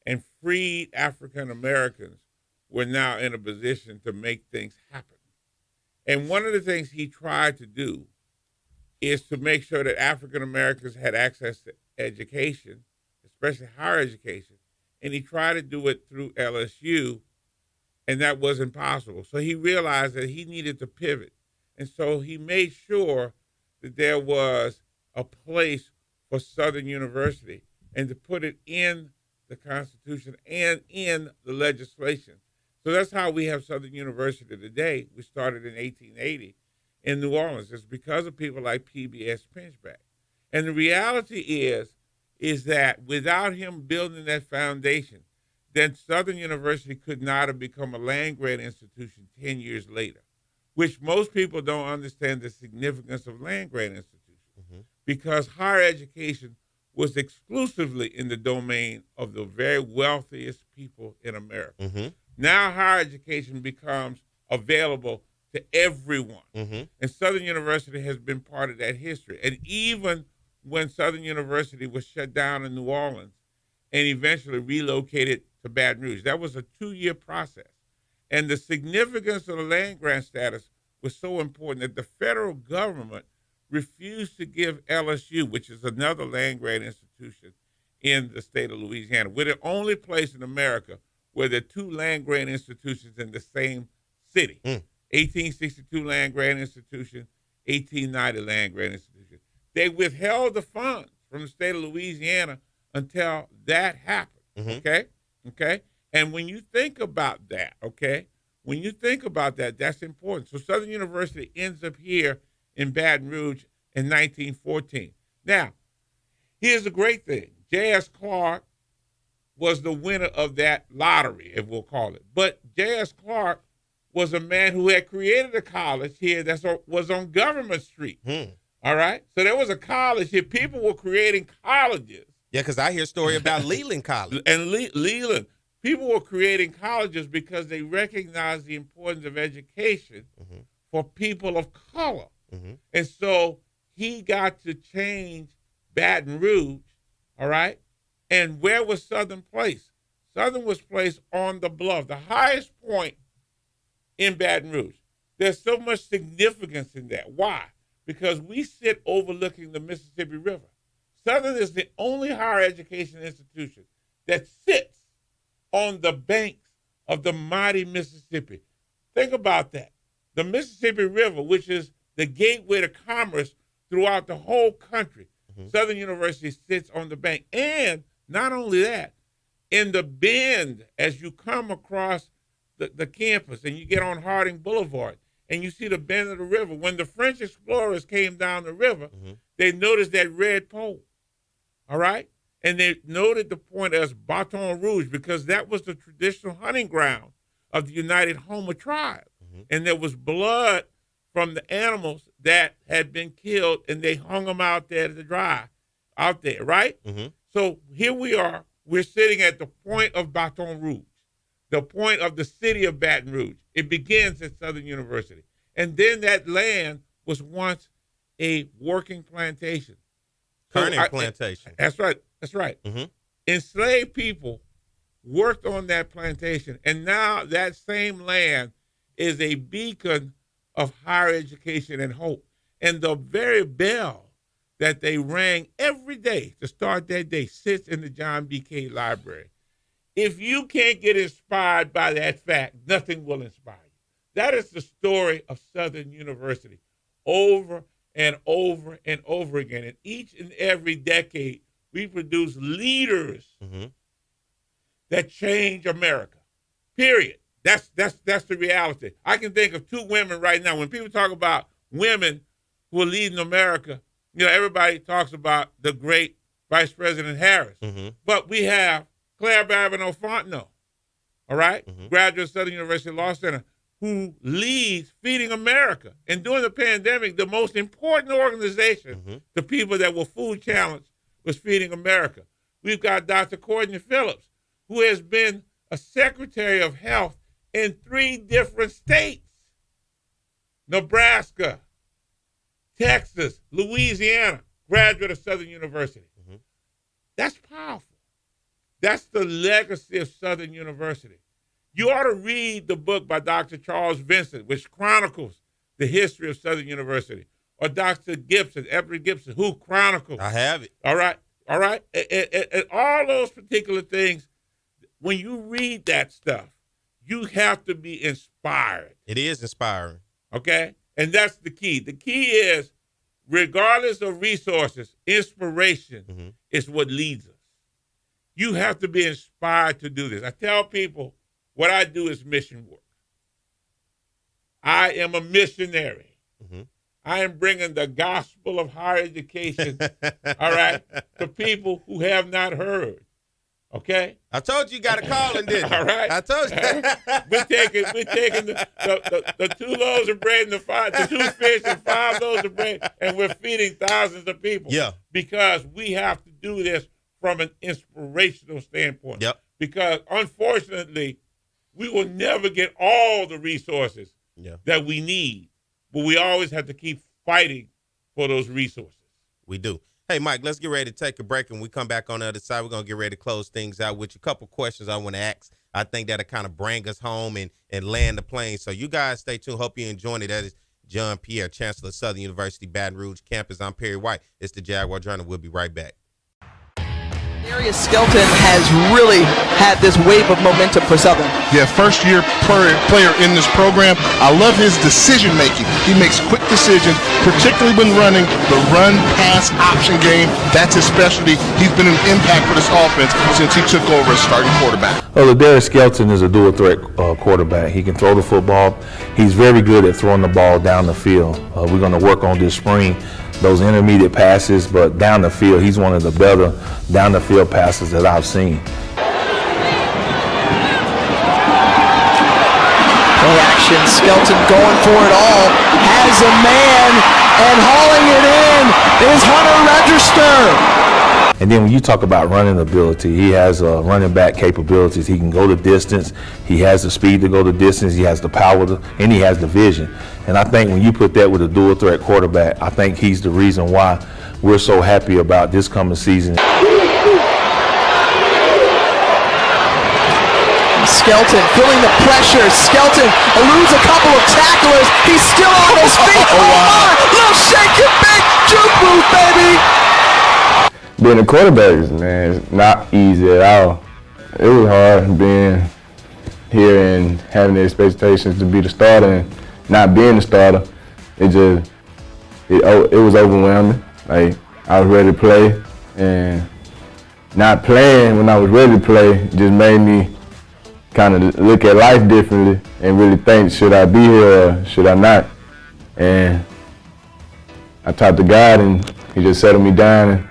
and freed African Americans were now in a position to make things happen. And one of the things he tried to do is to make sure that African Americans had access to education, especially higher education, and he tried to do it through LSU, and that wasn't possible. So he realized that he needed to pivot, and so he made sure that there was a place for Southern University and to put it in the Constitution and in the legislation. So that's how we have Southern University today. We started in 1880 in New Orleans. It's because of people like P.B.S. Pinchback. And the reality is that without him building that foundation, then Southern University could not have become a land-grant institution 10 years later, which most people don't understand the significance of land-grant institutions because higher education was exclusively in the domain of the very wealthiest people in America. Now higher education becomes available to everyone. And Southern University has been part of that history. And even when Southern University was shut down in New Orleans and eventually relocated to Baton Rouge, that was a 2-year process. And the significance of the land-grant status was so important that the federal government refused to give LSU, which is another land-grant institution in the state of Louisiana. We're the only place in America where there are 2 land-grant institutions in the same city. 1862 land-grant institution, 1890 land-grant institution. They withheld the funds from the state of Louisiana until that happened, okay? And when you think about that, that's important. So Southern University ends up here in Baton Rouge in 1914. Now, here's the great thing. J.S. Clark was the winner of that lottery, if we'll call it. But J.S. Clark was a man who had created a college here that was on Government Street. All right? So there was a college here. People were creating colleges. Yeah, because I hear a story about Leland College. And Leland. People were creating colleges because they recognized the importance of education for people of color. And so he got to change Baton Rouge, all right? And where was Southern placed? Southern was placed on the bluff, the highest point in Baton Rouge. There's so much significance in that. Why? Because we sit overlooking the Mississippi River. Southern is the only higher education institution that sits on the banks of the mighty Mississippi. Think about that. The Mississippi River, which is the gateway to commerce throughout the whole country. Southern University sits on the bank. And not only that, in the bend, as you come across the campus and you get on Harding Boulevard and you see the bend of the river, when the French explorers came down the river, they noticed that red pole, all right? And they noted the point as Baton Rouge because that was the traditional hunting ground of the United Houma tribe. And there was blood from the animals that had been killed, and they hung them out there to dry, out there, right? So here we are. We're sitting at the point of Baton Rouge, the point of the city of Baton Rouge. It begins at Southern University. And then that land was once a working plantation. Turning plantation. That's right. That's right. Enslaved people worked on that plantation, and now that same land is a beacon of higher education and hope. And the very bell that they rang every day to start that day sits in the John B. Cade Library. If you can't get inspired by that fact, nothing will inspire you. That is the story of Southern University over and over and over again. And each and every decade, we produce leaders that change America, period. That's the reality. I can think of two women right now. When people talk about women who are leading America, you know, everybody talks about the great Vice President Harris. But we have Claire Babineau Fontenot, all right, graduate of Southern University Law Center, who leads Feeding America. And during the pandemic, the most important organization to people that were food challenged was Feeding America. We've got Dr. Courtney Phillips, who has been a Secretary of Health in 3 different states: Nebraska, Texas, Louisiana, graduate of Southern University. That's powerful. That's the legacy of Southern University. You ought to read the book by Dr. Charles Vincent, which chronicles the history of Southern University, or Dr. Gibson, Everett Gibson, who chronicles. I have it. All right. All right. And all those particular things, when you read that stuff, you have to be inspired. It is inspiring. Okay? And that's the key. The key is, regardless of resources, inspiration is what leads us. You have to be inspired to do this. I tell people what I do is mission work. I am a missionary. I am bringing the gospel of higher education, all right, to people who have not heard. Okay? I told you got a calling, didn't I? All right. I told you. We're taking the 2 loaves of bread and the 2 fish and 5 loaves of bread, and we're feeding thousands of people. Yeah. Because we have to do this from an inspirational standpoint. Yep. Because unfortunately, we will never get all the resources that we need, but we always have to keep fighting for those resources. We do. Hey, Mike, let's get ready to take a break. And we come back on the other side, we're going to get ready to close things out with you. A couple questions I want to ask. I think that'll kind of bring us home and land the plane. So you guys stay tuned. Hope you're enjoying it. That is John Pierre, Chancellor of Southern University, Baton Rouge campus. I'm Perry White. It's the Jaguar Journal. We'll be right back. Darius Skelton has really had this wave of momentum for Southern. Yeah, first-year player in this program. I love his decision-making. He makes quick decisions, particularly when running the run-pass option game. That's his specialty. He's been an impact for this offense since he took over as starting quarterback. Well, Darius Skelton is a dual-threat quarterback. He can throw the football. He's very good at throwing the ball down the field. We're going to work on this spring those intermediate passes, but down the field, he's one of the better down the field passes that I've seen. Play action, Skelton going for it all, has a man, and hauling it in is Hunter Register. And then when you talk about running ability, he has running back capabilities. He can go the distance. He has the speed to go the distance. He has the power, and he has the vision. And I think when you put that with a dual threat quarterback, I think he's the reason why we're so happy about this coming season. Skelton feeling the pressure. Skelton eludes a couple of tacklers. He's still on his feet. Oh my! Little shake and bake juke move, baby. Being a quarterback, man, it's not easy at all. It was hard being here and having the expectations to be the starter and not being the starter. It just it was overwhelming. Like, I was ready to play, and not playing when I was ready to play just made me kind of look at life differently and really think, should I be here or should I not? And I talked to God, and he just settled me down, and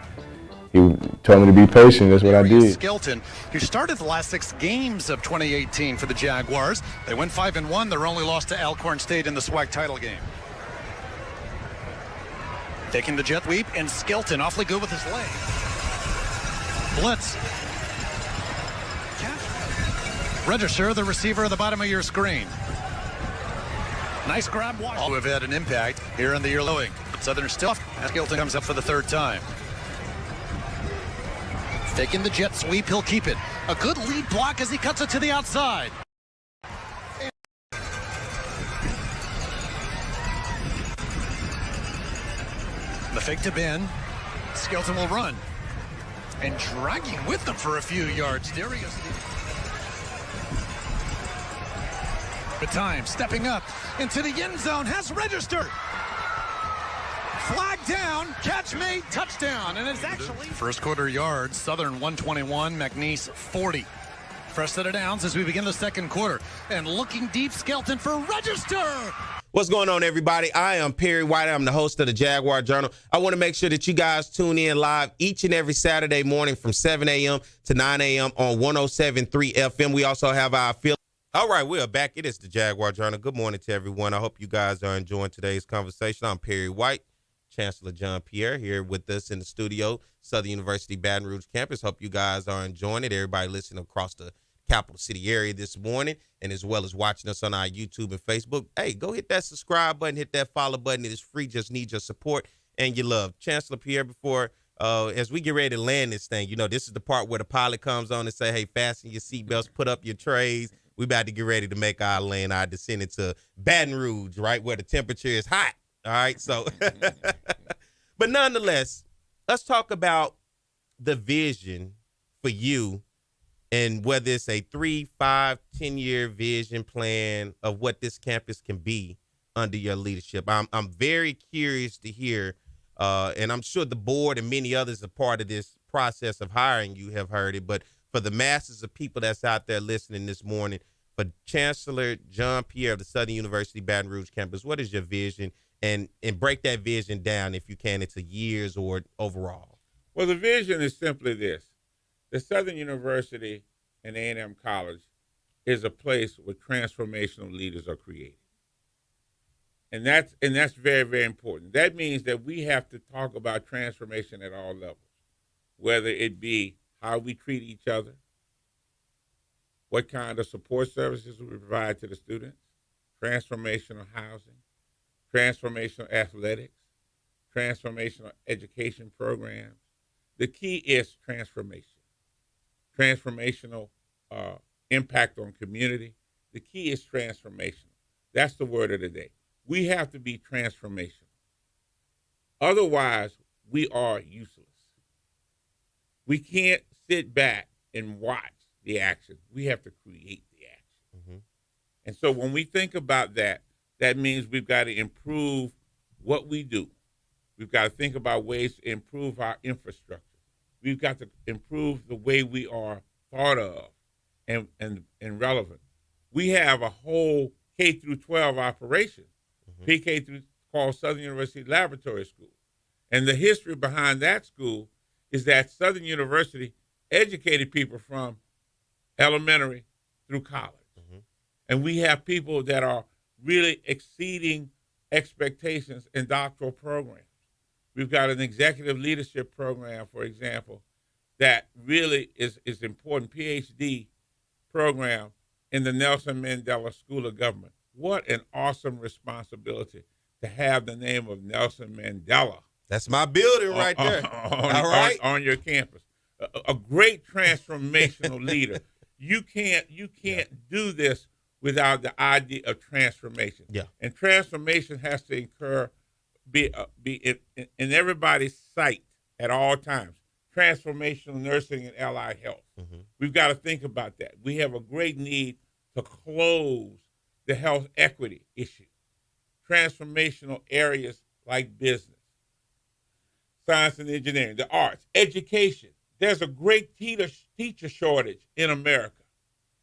he told me to be patient. That's what I did. Skelton, who started the last 6 games of 2018 for the Jaguars. They went 5-1. Their only loss to Alcorn State in the SWAC title game. Taking the jet sweep, and Skelton awfully good with his leg. Blitz. Register, the receiver at the bottom of your screen. Nice grab. All who have had an impact here in the year lowing. Southern still. Skelton comes up for the 3rd time. Taking the jet sweep, he'll keep it. A good lead block as he cuts it to the outside. The fake to Ben. Skelton will run. And dragging with them for a few yards. Darius. The time stepping up into the end zone has registered. Flag down, catch made, touchdown, and it's actually first quarter yards. Southern 121, McNeese 40. Fresh set of downs as we begin the second quarter, and looking deep, Skelton for register. What's going on, everybody? I am Perry White. I'm the host of the Jaguar Journal. I want to make sure that you guys tune in live each and every Saturday morning from 7 a.m. to 9 a.m. on 107.3 FM. We also have our affiliate. All right, we are back. It is the Jaguar Journal. Good morning to everyone. I hope you guys are enjoying today's conversation. I'm Perry White. Chancellor Pierre here with us in the studio, Southern University Baton Rouge campus. Hope you guys are enjoying it. Everybody listening across the capital city area this morning, and as well as watching us on our YouTube and Facebook. Hey, go hit that subscribe button, hit that follow button. It is free. Just need your support and your love. Chancellor Pierre, before as we get ready to land this thing, this is the part where the pilot comes on and say, hey, fasten your seatbelts, put up your trays. We about to get ready to make our land, our descent into Baton Rouge, right, where the temperature is hot. All right, so, but nonetheless, let's talk about the vision for you and whether it's a 3, 5, 10-year vision plan of what this campus can be under your leadership. I'm very curious to hear, and I'm sure the board and many others are part of this process of hiring you have heard it, but for the masses of people that's out there listening this morning, for Chancellor Pierre of the Southern University Baton Rouge campus, what is your vision? And break that vision down, if you can, into years or overall. Well, the vision is simply this. The Southern University and A&M College is a place where transformational leaders are created. And that's very, very important. That means that we have to talk about transformation at all levels, whether it be how we treat each other, what kind of support services we provide to the students, transformational housing, transformational athletics, transformational education programs. The key is transformation, transformational impact on community. The key is transformational. That's the word of the day. We have to be transformational. Otherwise, we are useless. We can't sit back and watch the action. We have to create the action. Mm-hmm. And so when we think about that, that means we've got to improve what we do. We've got to think about ways to improve our infrastructure. We've got to improve the way we are thought of and relevant. We have a whole K through 12 operation, PK through called Southern University Laboratory School. And the history behind that school is that Southern University educated people from elementary through college. Mm-hmm. And we have people that are really exceeding expectations in doctoral programs. We've got an executive leadership program, for example, that really is important, PhD program in the Nelson Mandela School of Government. What an awesome responsibility to have the name of Nelson Mandela. That's my building right there. On your campus. A great transformational leader. You can't do this without the idea of transformation. Yeah. And transformation has to be in everybody's sight at all times. Transformational nursing and allied health. Mm-hmm. We've got to think about that. We have a great need to close the health equity issue. Transformational areas like business, science and engineering, the arts, education. There's a great teacher shortage in America,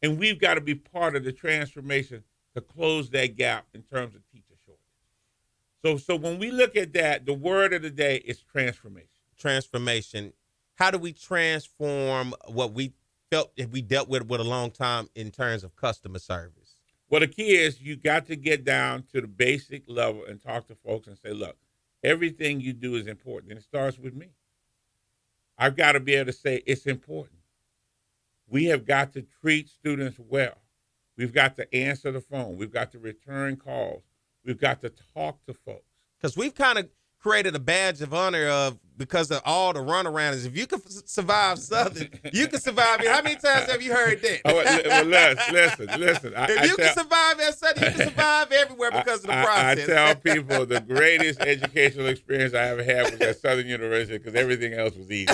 and we've got to be part of the transformation to close that gap in terms of teacher shortage. So when we look at that, the word of the day is transformation. Transformation. How do we transform what we felt we dealt with a long time in terms of customer service? Well, the key is you got to get down to the basic level and talk to folks and say, look, everything you do is important, and it starts with me. I've got to be able to say it's important. We have got to treat students well. We've got to answer the phone. We've got to return calls. We've got to talk to folks. Because we've kind of created a badge of honor of because of all the runarounds. If you can survive Southern, you can survive it. How many times have you heard that? Well, listen. If you can survive at Southern, you can survive everywhere because of the process. I tell people the greatest educational experience I ever had was at Southern University because everything else was easy.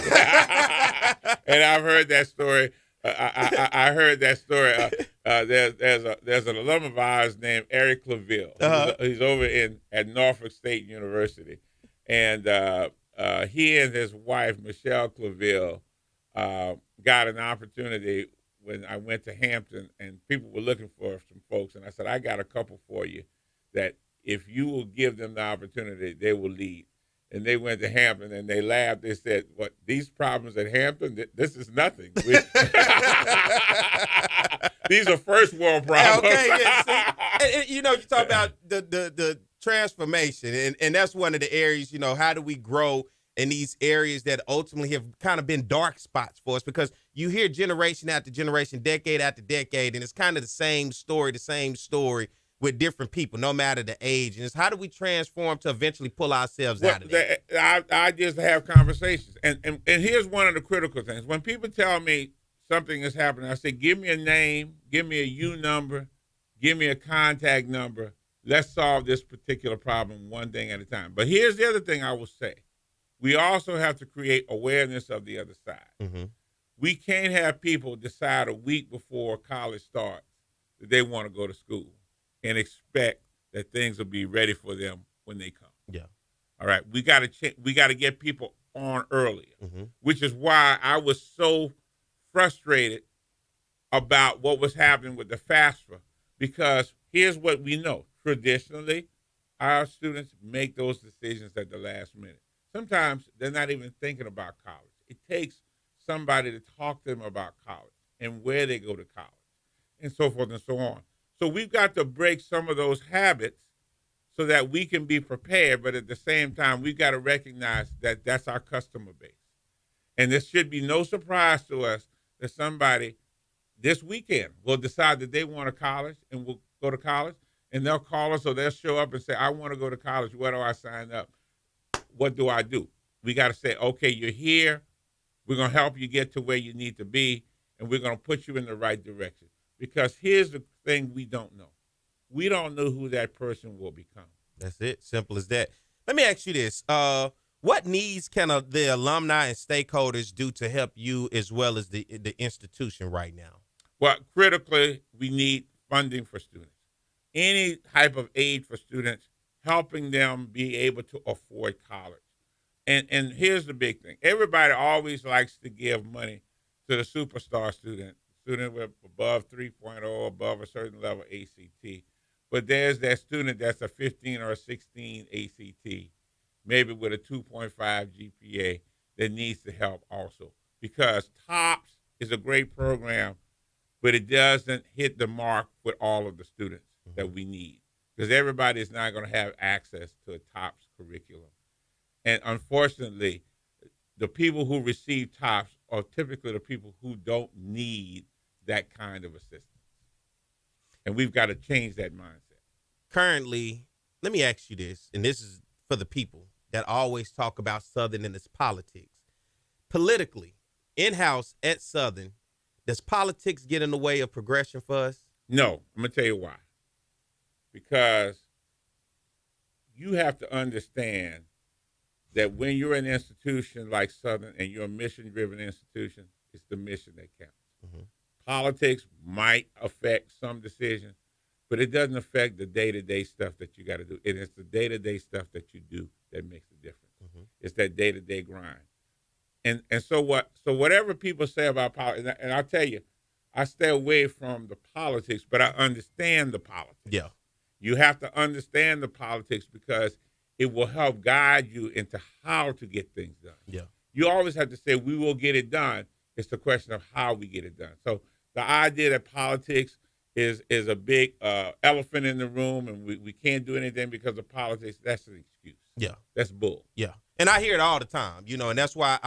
And I've heard that story. I heard that story. There's an alum of ours named Eric Claville. He's over at Norfolk State University, and he and his wife Michelle Claville got an opportunity when I went to Hampton, and people were looking for some folks, and I said, I got a couple for you that if you will give them the opportunity, they will lead. And they went to Hampton, and they laughed. They said, "What, these problems at Hampton? This is nothing. These are first world problems." Okay, yeah. And, you talk about the transformation, and that's one of the areas. How do we grow in these areas that ultimately have kind of been dark spots for us? Because you hear generation after generation, decade after decade, and it's kind of the same story with different people, no matter the age. And it's how do we transform to eventually pull ourselves out of that? I just have conversations. And here's one of the critical things. When people tell me something is happening, I say, give me a name, give me a U number, give me a contact number. Let's solve this particular problem one thing at a time. But here's the other thing I will say. We also have to create awareness of the other side. Mm-hmm. We can't have people decide a week before college starts that they want to go to school and expect that things will be ready for them when they come. Yeah. All right. We got to get people on earlier, which is why I was so frustrated about what was happening with the FAFSA, because here's what we know. Traditionally, our students make those decisions at the last minute. Sometimes they're not even thinking about college. It takes somebody to talk to them about college and where they go to college and so forth and so on. So we've got to break some of those habits so that we can be prepared, but at the same time, we've got to recognize that that's our customer base. And this should be no surprise to us that somebody this weekend will decide that they want to college and will go to college, and they'll call us or they'll show up and say, I want to go to college. Where do I sign up? What do I do? We got to say, okay, you're here. We're going to help you get to where you need to be, and we're going to put you in the right direction. Because here's the thing we don't know. We don't know who that person will become. That's it. Simple as that. Let me ask you this. What needs can the alumni and stakeholders do to help you as well as the institution right now? Well, critically, we need funding for students. Any type of aid for students, helping them be able to afford college. And here's the big thing. Everybody always likes to give money to the superstar student with above 3.0, above a certain level ACT. But there's that student that's a 15 or a 16 ACT, maybe with a 2.5 GPA, that needs the help also. Because TOPS is a great program, but it doesn't hit the mark with all of the students that we need. Because everybody is not going to have access to a TOPS curriculum. And unfortunately, the people who receive TOPS are typically the people who don't need that kind of assistance. And we've got to change that mindset. Currently, let me ask you this, and this is for the people that always talk about Southern and its politics. Politically, in-house at Southern, does politics get in the way of progression for us? No, I'm going to tell you why. Because you have to understand that when you're an institution like Southern and you're a mission-driven institution, it's the mission that counts. Politics might affect some decisions, but it doesn't affect the day-to-day stuff that you got to do. And it's the day-to-day stuff that you do that makes the difference. It's that day-to-day grind. And so whatever people say about politics, and I'll tell you, I stay away from the politics, but I understand the politics. Yeah. You have to understand the politics because it will help guide you into how to get things done. Yeah. You always have to say, we will get it done. It's the question of how we get it done. So the idea that politics is a big elephant in the room and we can't do anything because of politics, that's an excuse. Yeah. That's bull. Yeah. And I hear it all the time, and that's why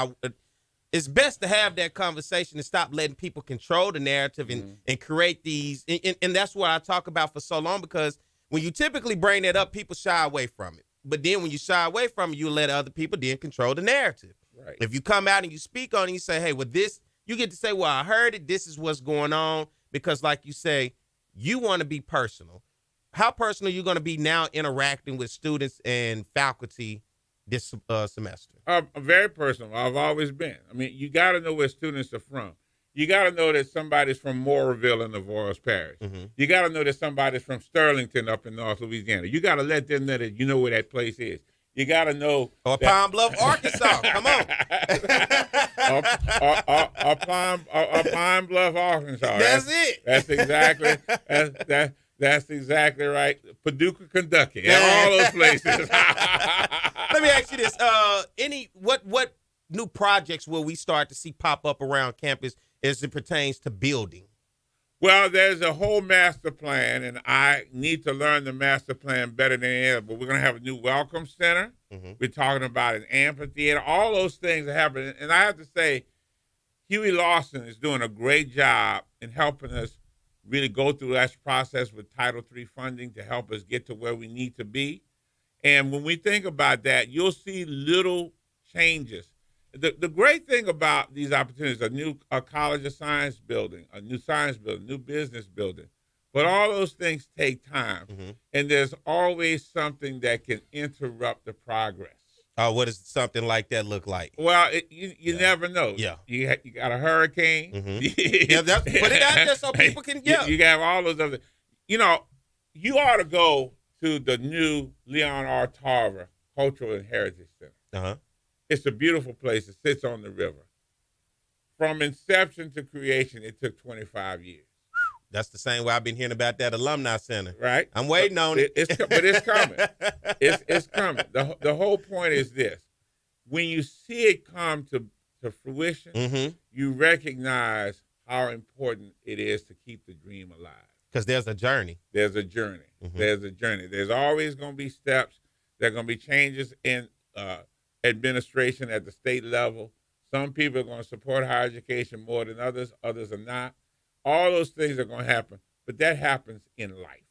it's best to have that conversation and stop letting people control the narrative and create these. And that's what I talk about for so long, because when you typically bring that up, people shy away from it. But then when you shy away from it, you let other people then control the narrative. Right. If you come out and you speak on it, you say, hey, well, this, you get to say, well, I heard it. This is what's going on. Because like you say, you want to be personal. How personal are you going to be now interacting with students and faculty this semester? Very personal. I've always been. I mean, you got to know where students are from. You got to know that somebody's from Moorville in the Voyles Parish. You got to know that somebody's from Sterlington up in North Louisiana. You got to let them know that you know where that place is. You got to know. Or Pine Bluff, Arkansas. Come on. or Pine Bluff, Arkansas. That's it. That's exactly. That's exactly right. Paducah, Kentucky. All those places. Let me ask you this: what new projects will we start to see pop up around campus as it pertains to building? Well, there's a whole master plan, and I need to learn the master plan better than any other. But we're going to have a new welcome center. We're talking about an amphitheater. All those things are happening. And I have to say, Huey Lawson is doing a great job in helping us really go through that process with Title III funding to help us get to where we need to be. And when we think about that, you'll see little changes. The great thing about these opportunities, a new College of Science building, a new science building, new business building, but all those things take time. And there's always something that can interrupt the progress. What does something like that look like? Well, you never know. Yeah. You got a hurricane. Put it out there so people can, You got all those other, you ought to go to the new Leon R. Tarver Cultural and Heritage Center. It's a beautiful place. It sits on the river. From inception to creation, it took 25 years. That's the same way I've been hearing about that alumni center. Right. I'm waiting on it. But it's coming. It's coming. The whole point is this. When you see it come to fruition, you recognize how important it is to keep the dream alive. Because there's a journey. There's a journey. There's a journey. There's always going to be steps. There are going to be changes in administration at the state level. Some people are going to support higher education more than others. Others are not. All those things are going to happen, but that happens in life.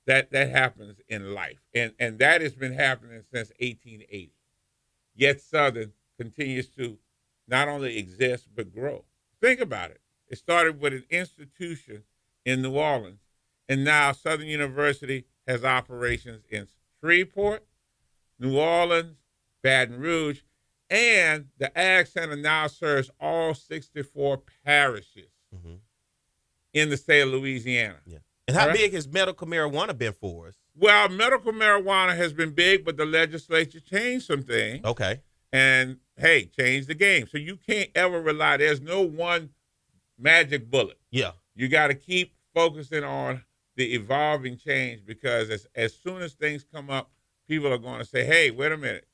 That happens in life, and that has been happening since 1880. Yet Southern continues to not only exist but grow. Think about it. It started with an institution in New Orleans, and now Southern University has operations in Shreveport, New Orleans, Baton Rouge, and the Ag Center now serves all 64 parishes in the state of Louisiana. And how big has medical marijuana been for us? Well, medical marijuana has been big, but the legislature changed some things. Okay. And, hey, changed the game. So you can't ever rely. There's no one magic bullet. Yeah. You got to keep focusing on the evolving change, because as soon as things come up, people are going to say, hey, wait a minute.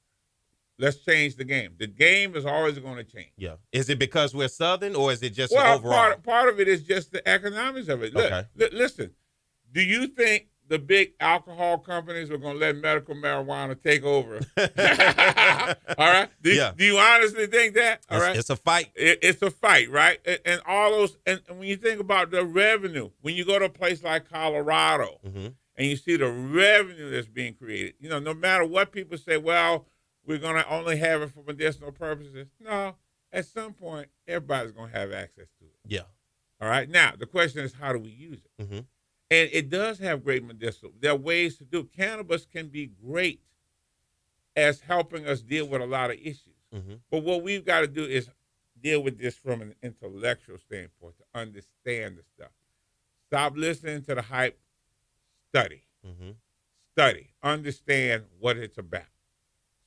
Let's change the game. The game is always going to change. Yeah. Is it because we're Southern, or is it just overall? Part of it is just the economics of it. Look, listen, do you think the big alcohol companies are going to let medical marijuana take over? All right? Do you honestly think that? All right? It's a fight. It's a fight, right? And all those, and when you think about the revenue, when you go to a place like Colorado and you see the revenue that's being created, no matter what people say, well, we're going to only have it for medicinal purposes. No, at some point, everybody's going to have access to it. Yeah. All right? Now, the question is, how do we use it? And it does have great medicinal. There are ways to do it. Cannabis can be great as helping us deal with a lot of issues. But what we've got to do is deal with this from an intellectual standpoint, to understand the stuff. Stop listening to the hype. study. Study. Understand what it's about.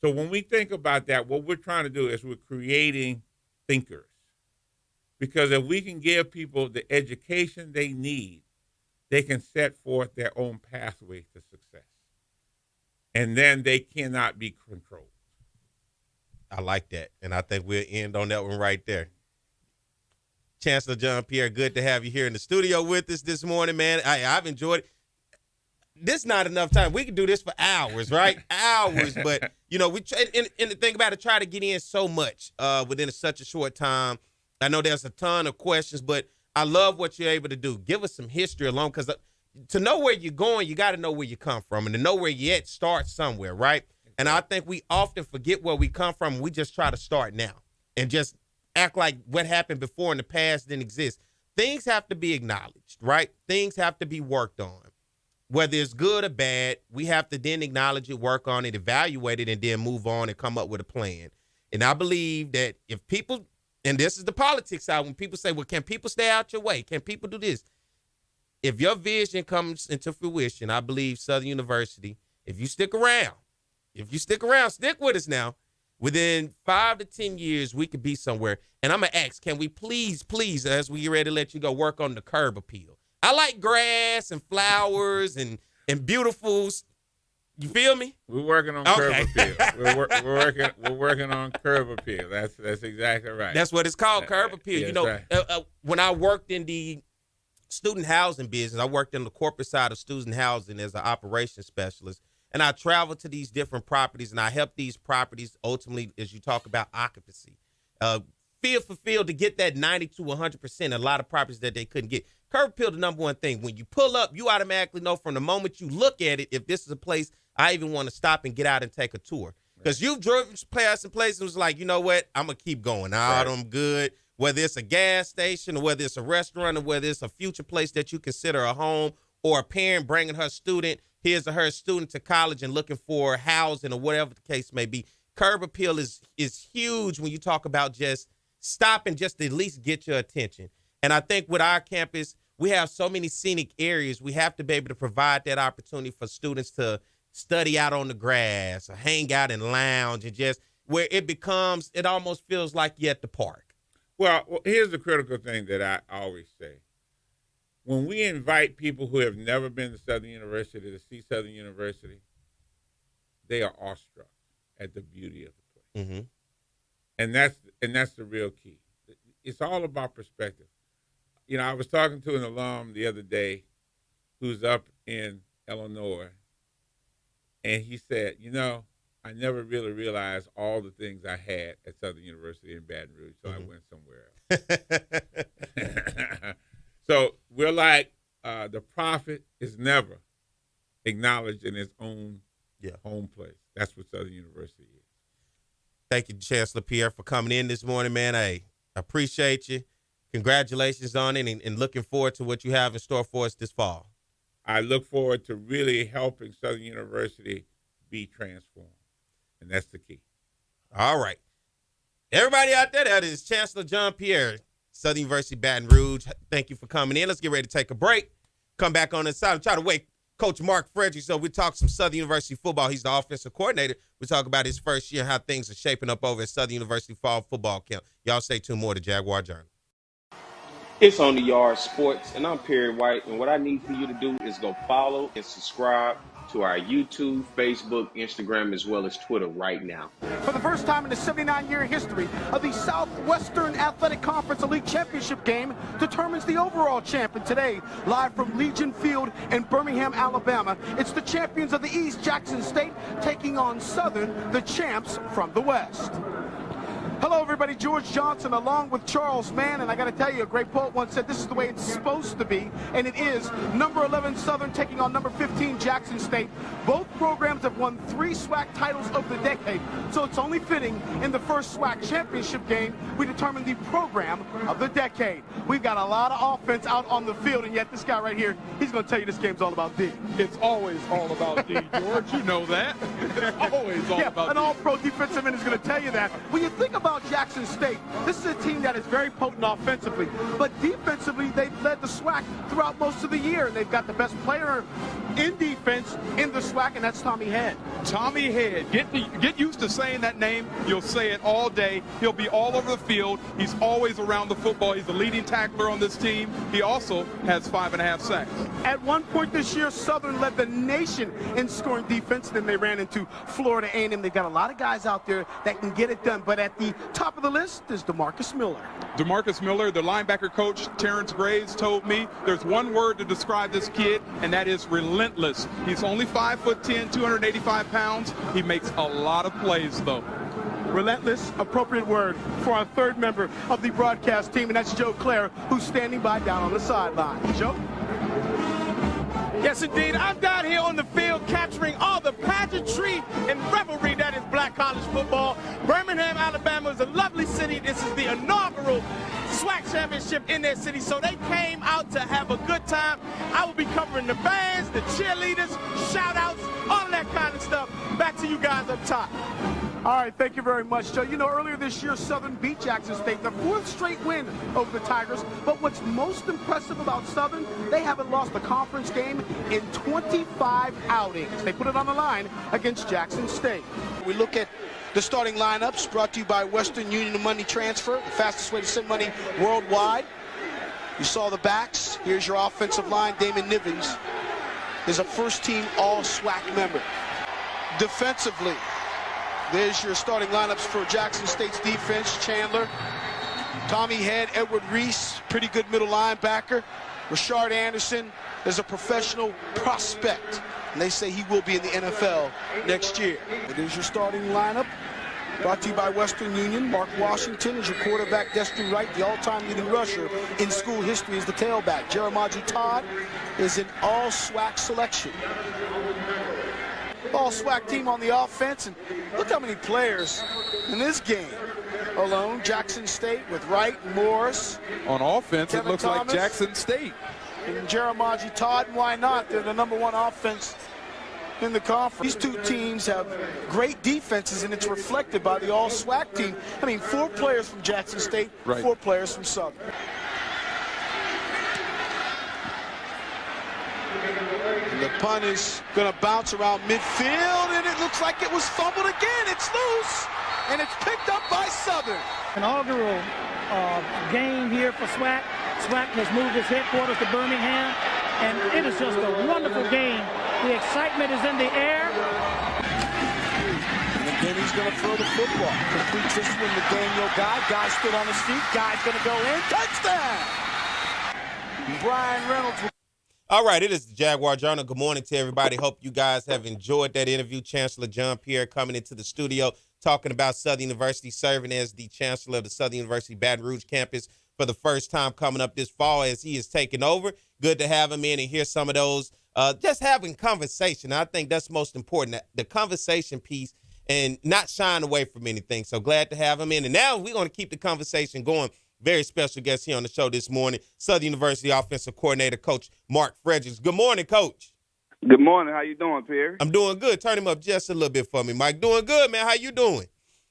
So when we think about that, what we're trying to do is we're creating thinkers. Because if we can give people the education they need, they can set forth their own pathway to success. And then they cannot be controlled. I like that. And I think we'll end on that one right there. Chancellor John Pierre, good to have you here in the studio with us this morning, man. I've enjoyed it. This not enough time. We could do this for hours, right? Hours. But, you know, we try, and the thing about it, try to get in so much within such a short time. I know there's a ton of questions, but I love what you're able to do. Give us some history along, because to know where you're going, you got to know where you come from. And to know where you're at, start somewhere, right? And I think we often forget where we come from. We just try to start now and just act like what happened before in the past didn't exist. Things have to be acknowledged, right? Things have to be worked on. Whether it's good or bad, we have to then acknowledge it, work on it, evaluate it, and then move on and come up with a plan. And I believe that if people, and this is the politics side, when people say, well, can people stay out your way? Can people do this? If your vision comes into fruition, I believe Southern University, if you stick around, stick with us now. Within 5 to 10 years, we could be somewhere. And I'm going to ask, can we please, as we get ready to let you go, work on the curb appeal? I like grass and flowers and beautiful. You feel me? We're working on curb appeal. We're working on curb appeal. That's exactly right. That's what it's called, curb appeal. Yes, you know, right. When I worked in the student housing business, I worked in the corporate side of student housing as an operations specialist. And I traveled to these different properties, and I helped these properties ultimately, as you talk about occupancy, field for field to get that 90 to 100%, a lot of properties that they couldn't get. Curb appeal, the number one thing. When you pull up, you automatically know from the moment you look at it if this is a place I even want to stop and get out and take a tour. Because you've driven past some places and was like, you know what, I'm going to keep going. I'm good. Whether it's a gas station or whether it's a restaurant or whether it's a future place that you consider a home, or a parent bringing her student, his or her student to college and looking for housing or whatever the case may be. Curb appeal is huge when you talk about just stopping just to at least get your attention. And I think with our campus, we have so many scenic areas. We have to be able to provide that opportunity for students to study out on the grass or hang out and lounge, and just where it almost feels like you're at the park. Well, here's the critical thing that I always say. When we invite people who have never been to Southern University to see Southern University, they are awestruck at the beauty of the place. Mm-hmm. And that's the real key. It's all about perspective. You know, I was talking to an alum the other day who's up in Illinois, and he said, you know, I never really realized all the things I had at Southern University in Baton Rouge, so I went somewhere else. So we're like, the prophet is never acknowledged in his own home place. That's what Southern University is. Thank you, Chancellor Pierre, for coming in this morning, man. I appreciate you. Congratulations on it, and looking forward to what you have in store for us this fall. I look forward to really helping Southern University be transformed, and that's the key. All right. Everybody out there, that is Chancellor John Pierre, Southern University, Baton Rouge. Thank you for coming in. Let's get ready to take a break. Come back on the side and try to wake Coach Mark Frederick. So we talk some Southern University football. He's the offensive coordinator. We talk about his first year, how things are shaping up over at Southern University fall football camp. Y'all stay tuned more to Jaguar Journal. It's On the Yard Sports, and I'm Pierre White, and what I need for you to do is go follow and subscribe to our YouTube, Facebook, Instagram, as well as Twitter right now. For the first time in the 79-year history of the Southwestern Athletic Conference Elite Championship game determines the overall champion today. Live from Legion Field in Birmingham, Alabama, it's the champions of the East, Jackson State, taking on Southern, the champs from the West. Hello, everybody. George Johnson along with Charles Mann. And I got to tell you, a great poet once said this is the way it's supposed to be. And it is. Number 11 Southern taking on number 15 Jackson State. Both programs have won 3 SWAC titles over the decade. So it's only fitting in the first SWAC championship game we determine the program of the decade. We've got a lot of offense out on the field. And yet this guy right here, he's going to tell you this game's all about D. It's always all about D, George. You know that. Always all about D. An all-pro defensive end is going to tell you that. When you think about about Jackson State. This is a team that is very potent offensively, but defensively, they've led the SWAC throughout most of the year, and they've got the best player in defense in the SWAC, and that's Tommy Head. Tommy Head. Get used to saying that name. You'll say it all day. He'll be all over the field. He's always around the football. He's the leading tackler on this team. He also has 5.5 sacks. At one point this year, Southern led the nation in scoring defense. Then they ran into Florida A&M. They've got a lot of guys out there that can get it done. But at the top of the list is DeMarcus Miller. DeMarcus Miller, the linebacker coach, Terrence Graves, told me there's one word to describe this kid, and that is relentless. He's only 5'10", 285 pounds. He makes a lot of plays, though. Relentless, appropriate word for our third member of the broadcast team, and that's Joe Clare, who's standing by down on the sideline. Joe? Yes, indeed. I'm down here on the field capturing all the pageantry and revelry that is black college football. Birmingham, Alabama is a lovely city. This is the inaugural SWAC championship in their city, so they came out to have a good time. I will be covering the bands, the cheerleaders, shout-outs, all of that kind of stuff. Back to you guys up top. All right, thank you very much, Joe. You know, earlier this year, Southern beat Jackson State, their fourth straight win over the Tigers. But what's most impressive about Southern, they haven't lost a conference game in 25 outings. They put it on the line against Jackson State. We look at the starting lineups brought to you by Western Union Money Transfer, the fastest way to send money worldwide. You saw the backs. Here's your offensive line. Damon Nivens is a first-team All-SWAC member. Defensively, there's your starting lineups for Jackson State's defense. Chandler, Tommy Head, Edward Reese, pretty good middle linebacker. Rashard Anderson is a professional prospect, and they say he will be in the NFL next year. It is your starting lineup, brought to you by Western Union. Mark Washington is your quarterback. Destry Wright, the all-time leading rusher in school history, is the tailback. Jeremiah Todd is an all-SWAC selection. All-SWAC team on the offense, and look how many players in this game alone. Jackson State with Wright and Morris. On offense, Kevin it looks Thomas, like Jackson State. And Jeremiah Todd, and why not? They're the #1 offense in the conference. These two teams have great defenses, and it's reflected by the All-SWAC team. I mean, 4 players from Jackson State, right. 4 players from Southern. And the punt is going to bounce around midfield, and it looks like it was fumbled again. It's loose, and it's picked up by Southern. An inaugural game here for SWAC. SWAC has moved its headquarters to Birmingham, and it is just a wonderful game. The excitement is in the air. And again, he's going to throw the football. Completes this one to Daniel Guy. Guy stood on his feet. Guy's going to go in. Touchdown! Brian Reynolds. All right, it is the Jaguar Journal. Good morning to everybody. Hope you guys have enjoyed that interview. Chancellor Pierre coming into the studio talking about Southern University, serving as the Chancellor of the Southern University Baton Rouge campus for the first time coming up this fall as he is taking over. Good to have him in and hear some of those, just having conversation. I think that's most important, the conversation piece and not shying away from anything. So glad to have him in. And now we're going to keep the conversation going. Very special guest here on the show this morning, Southern University Offensive Coordinator, Coach Mark Fredericks. Good morning, Coach. Good morning. How you doing, Pierre? I'm doing good. Turn him up just a little bit for me, Mike. Doing good, man. How you doing?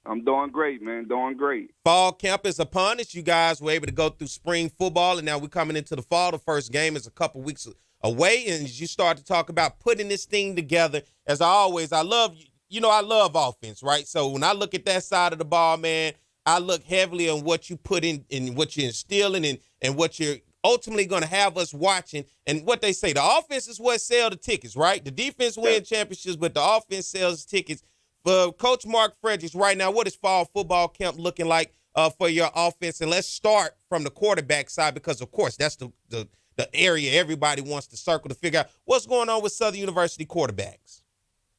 I'm doing great, man. Doing great. Fall camp is upon us. You guys were able to go through spring football, and now we're coming into the fall. The first game is a couple weeks away, and as you start to talk about putting this thing together, as I love, I love offense, right? So when I look at that side of the ball, man, I look heavily on what you put in and what you're instilling and what you're ultimately going to have us watching. And what they say, the offense is what sells the tickets, right? The defense wins championships, but the offense sells tickets. For Coach Mark Fredericks, right now, what is fall football camp looking like for your offense? And let's start from the quarterback side because, of course, that's the area everybody wants to circle to figure out what's going on with Southern University quarterbacks.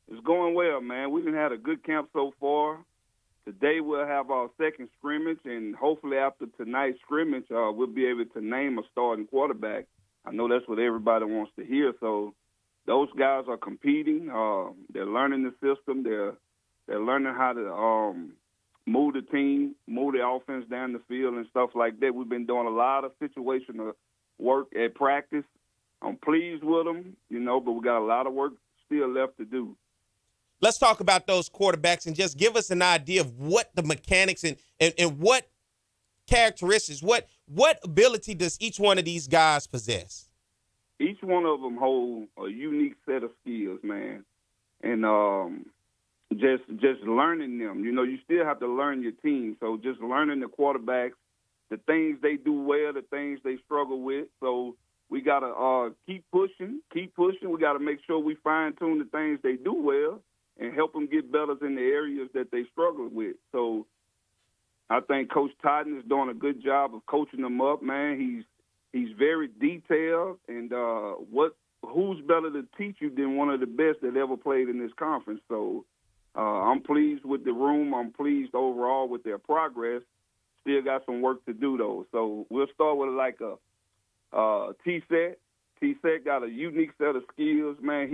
It's going well, man. We've had a good camp so far. Today we'll have our second scrimmage, and hopefully after tonight's scrimmage, we'll be able to name a starting quarterback. I know that's what everybody wants to hear. So those guys are competing. They're learning the system. They're learning how to move the team, move the offense down the field and stuff like that. We've been doing a lot of situational work at practice. I'm pleased with them, but we got a lot of work still left to do. let's talk about those quarterbacks and just give us an idea of what the mechanics and what characteristics, what ability does each one of these guys possess? Each one of them hold a unique set of skills, man. And just learning them. You know, you still have to learn your team. So just learning the quarterbacks, the things they do well, the things they struggle with. So we got to keep pushing. We got to make sure we fine-tune the things they do well and help them get better in the areas that they struggle with. So I think Coach Totten is doing a good job of coaching them up, man. He's very detailed, and who's better to teach you than one of the best that ever played in this conference? So I'm pleased with the room. I'm pleased overall with their progress. Still got some work to do, though. So we'll start with like a T-Set. T-Set got a unique set of skills, man.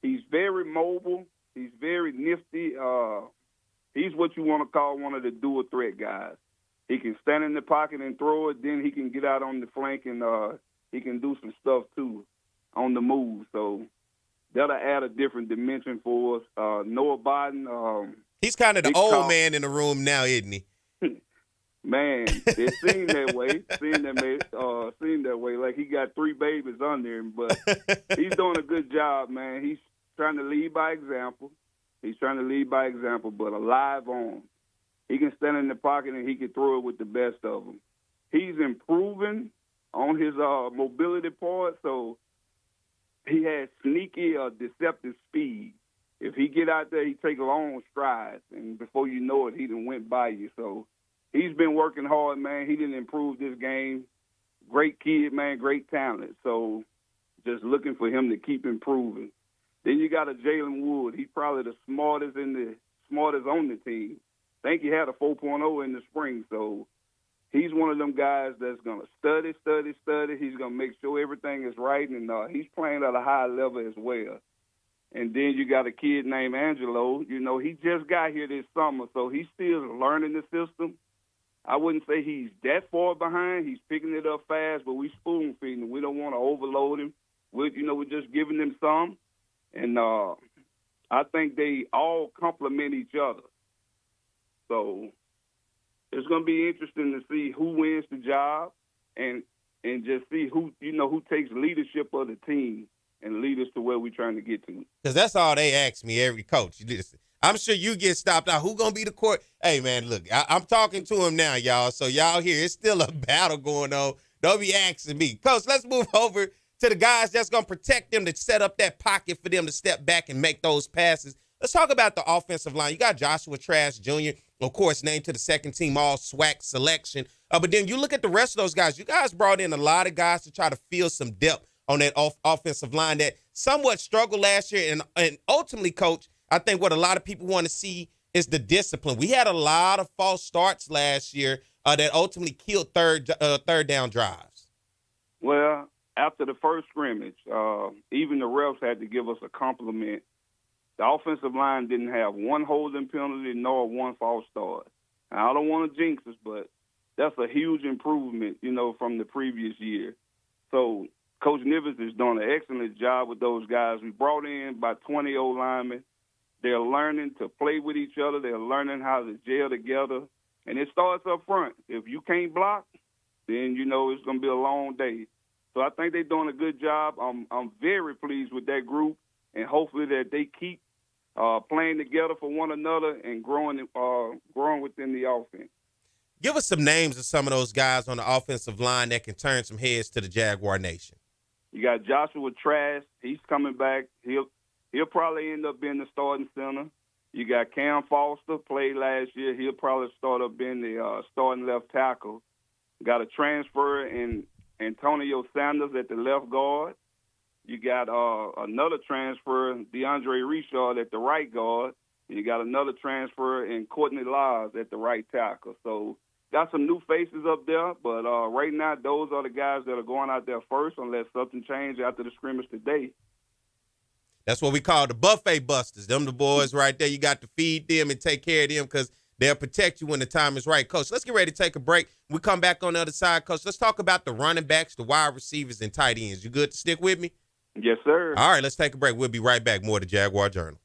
He's very mobile. He's very nifty. He's what you want to call one of the dual threat guys. He can stand in the pocket and throw it. Then he can get out on the flank and he can do some stuff too on the move. So that'll add a different dimension for us. Noah Biden. He's kind of the old man in the room now, isn't he? Man, it seemed that way. Seemed that way. Like he got 3 babies under him, but he's doing a good job, man. He's trying to lead by example. But a live arm. He can stand in the pocket and he can throw it with the best of them. He's improving on his mobility part, so he has sneaky deceptive speed. If he get out there, he take long strides, and before you know it, he done went by you. So he's been working hard, man. He didn't improve this game. Great kid, man, great talent. So just looking for him to keep improving. Then you got a Jalen Wood. He's probably the smartest on the team. I think he had a 4.0 in the spring. So he's one of them guys that's going to study. He's going to make sure everything is right, and he's playing at a high level as well. And then you got a kid named Angelo. You know, he just got here this summer, so he's still learning the system. I wouldn't say he's that far behind. He's picking it up fast, but we spoon-feeding him. We don't want to overload him. We're just giving him some. And I think they all complement each other. So it's going to be interesting to see who wins the job and just see who takes leadership of the team and lead us to where we're trying to get to. Because that's all they ask me, every coach. I'm sure you get stopped out. Who going to be the court? Hey, man, look, I'm talking to him now, y'all. So y'all here, it's still a battle going on. Don't be asking me. Coach, let's move over to the guys that's going to protect them, to set up that pocket for them to step back and make those passes. Let's talk about the offensive line. You got Joshua Trask Jr., of course, named to the second team all-SWAC selection. But then you look at the rest of those guys. You guys brought in a lot of guys to try to fill some depth on that offensive line that somewhat struggled last year. And ultimately, Coach, I think what a lot of people want to see is the discipline. We had a lot of false starts last year that ultimately killed third down drives. Well, after the first scrimmage, even the refs had to give us a compliment. The offensive line didn't have one holding penalty nor one false start. Now, I don't want to jinx us, but that's a huge improvement, from the previous year. So Coach Nivens is doing an excellent job with those guys. We brought in about 20 old linemen. They're learning to play with each other. They're learning how to gel together. And it starts up front. If you can't block, then, it's going to be a long day. So I think they're doing a good job. I'm very pleased with that group, and hopefully that they keep playing together for one another and growing within the offense. Give us some names of some of those guys on the offensive line that can turn some heads to the Jaguar Nation. You got Joshua Trask. He's coming back. He'll probably end up being the starting center. You got Cam Foster, played last year. He'll probably start up being the starting left tackle. Got a transfer in Antonio Sanders at the left guard. You got another transfer, DeAndre Richard at the right guard. And you got another transfer in Courtney Laws at the right tackle. So got some new faces up there, but right now those are the guys that are going out there first unless something changes after the scrimmage today. That's what we call the buffet busters. Them the boys right there. You got to feed them and take care of them because they'll protect you when the time is right. Coach, let's get ready to take a break. We come back on the other side, Coach. Let's talk about the running backs, the wide receivers, and tight ends. You good to stick with me? Yes, sir. All right, let's take a break. We'll be right back. More of the Jaguar Journal.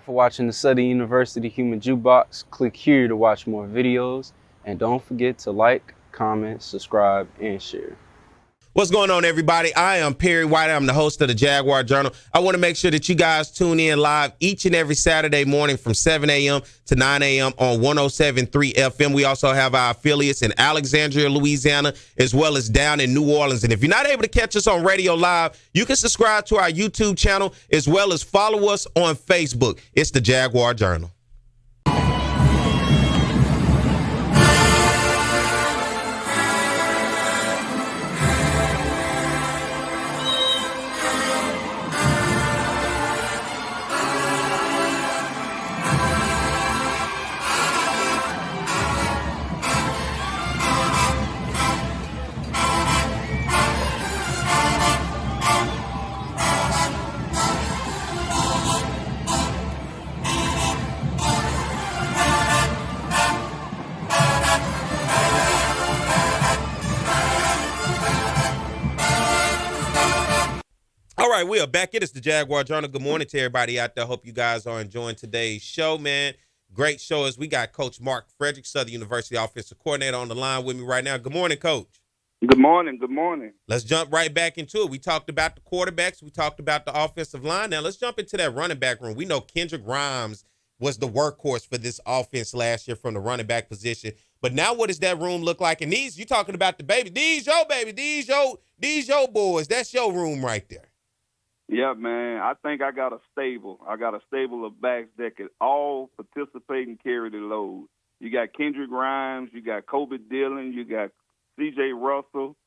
Watching the Southern University Human Jukebox. Click here to watch more videos, and don't forget to like, comment, subscribe, and share. What's going on, everybody? I am Perry White. I'm the host of the Jaguar Journal. I want to make sure that you guys tune in live each and every Saturday morning from 7 a.m. to 9 a.m. on 107.3 FM. We also have our affiliates in Alexandria, Louisiana, as well as down in New Orleans. And if you're not able to catch us on radio live, you can subscribe to our YouTube channel as well as follow us on Facebook. It's the Jaguar Journal. All right, we are back. It is the Jaguar Journal. Good morning to everybody out there. Hope you guys are enjoying today's show, man. Great show as we got Coach Mark Frederick, Southern University Offensive Coordinator, on the line with me right now. Good morning, Coach. Good morning. Good morning. Let's jump right back into it. We talked about the quarterbacks. We talked about the offensive line. Now let's jump into that running back room. We know Kendrick Grimes was the workhorse for this offense last year from the running back position. But now what does that room look like? And these, you talking about the baby. These your baby. These your boys. That's your room right there. Yeah, man. I think I got a stable. I got a stable of backs that could all participate and carry the load. You got Kendrick Grimes. You got Kobe Dillon. You got C.J. Russell.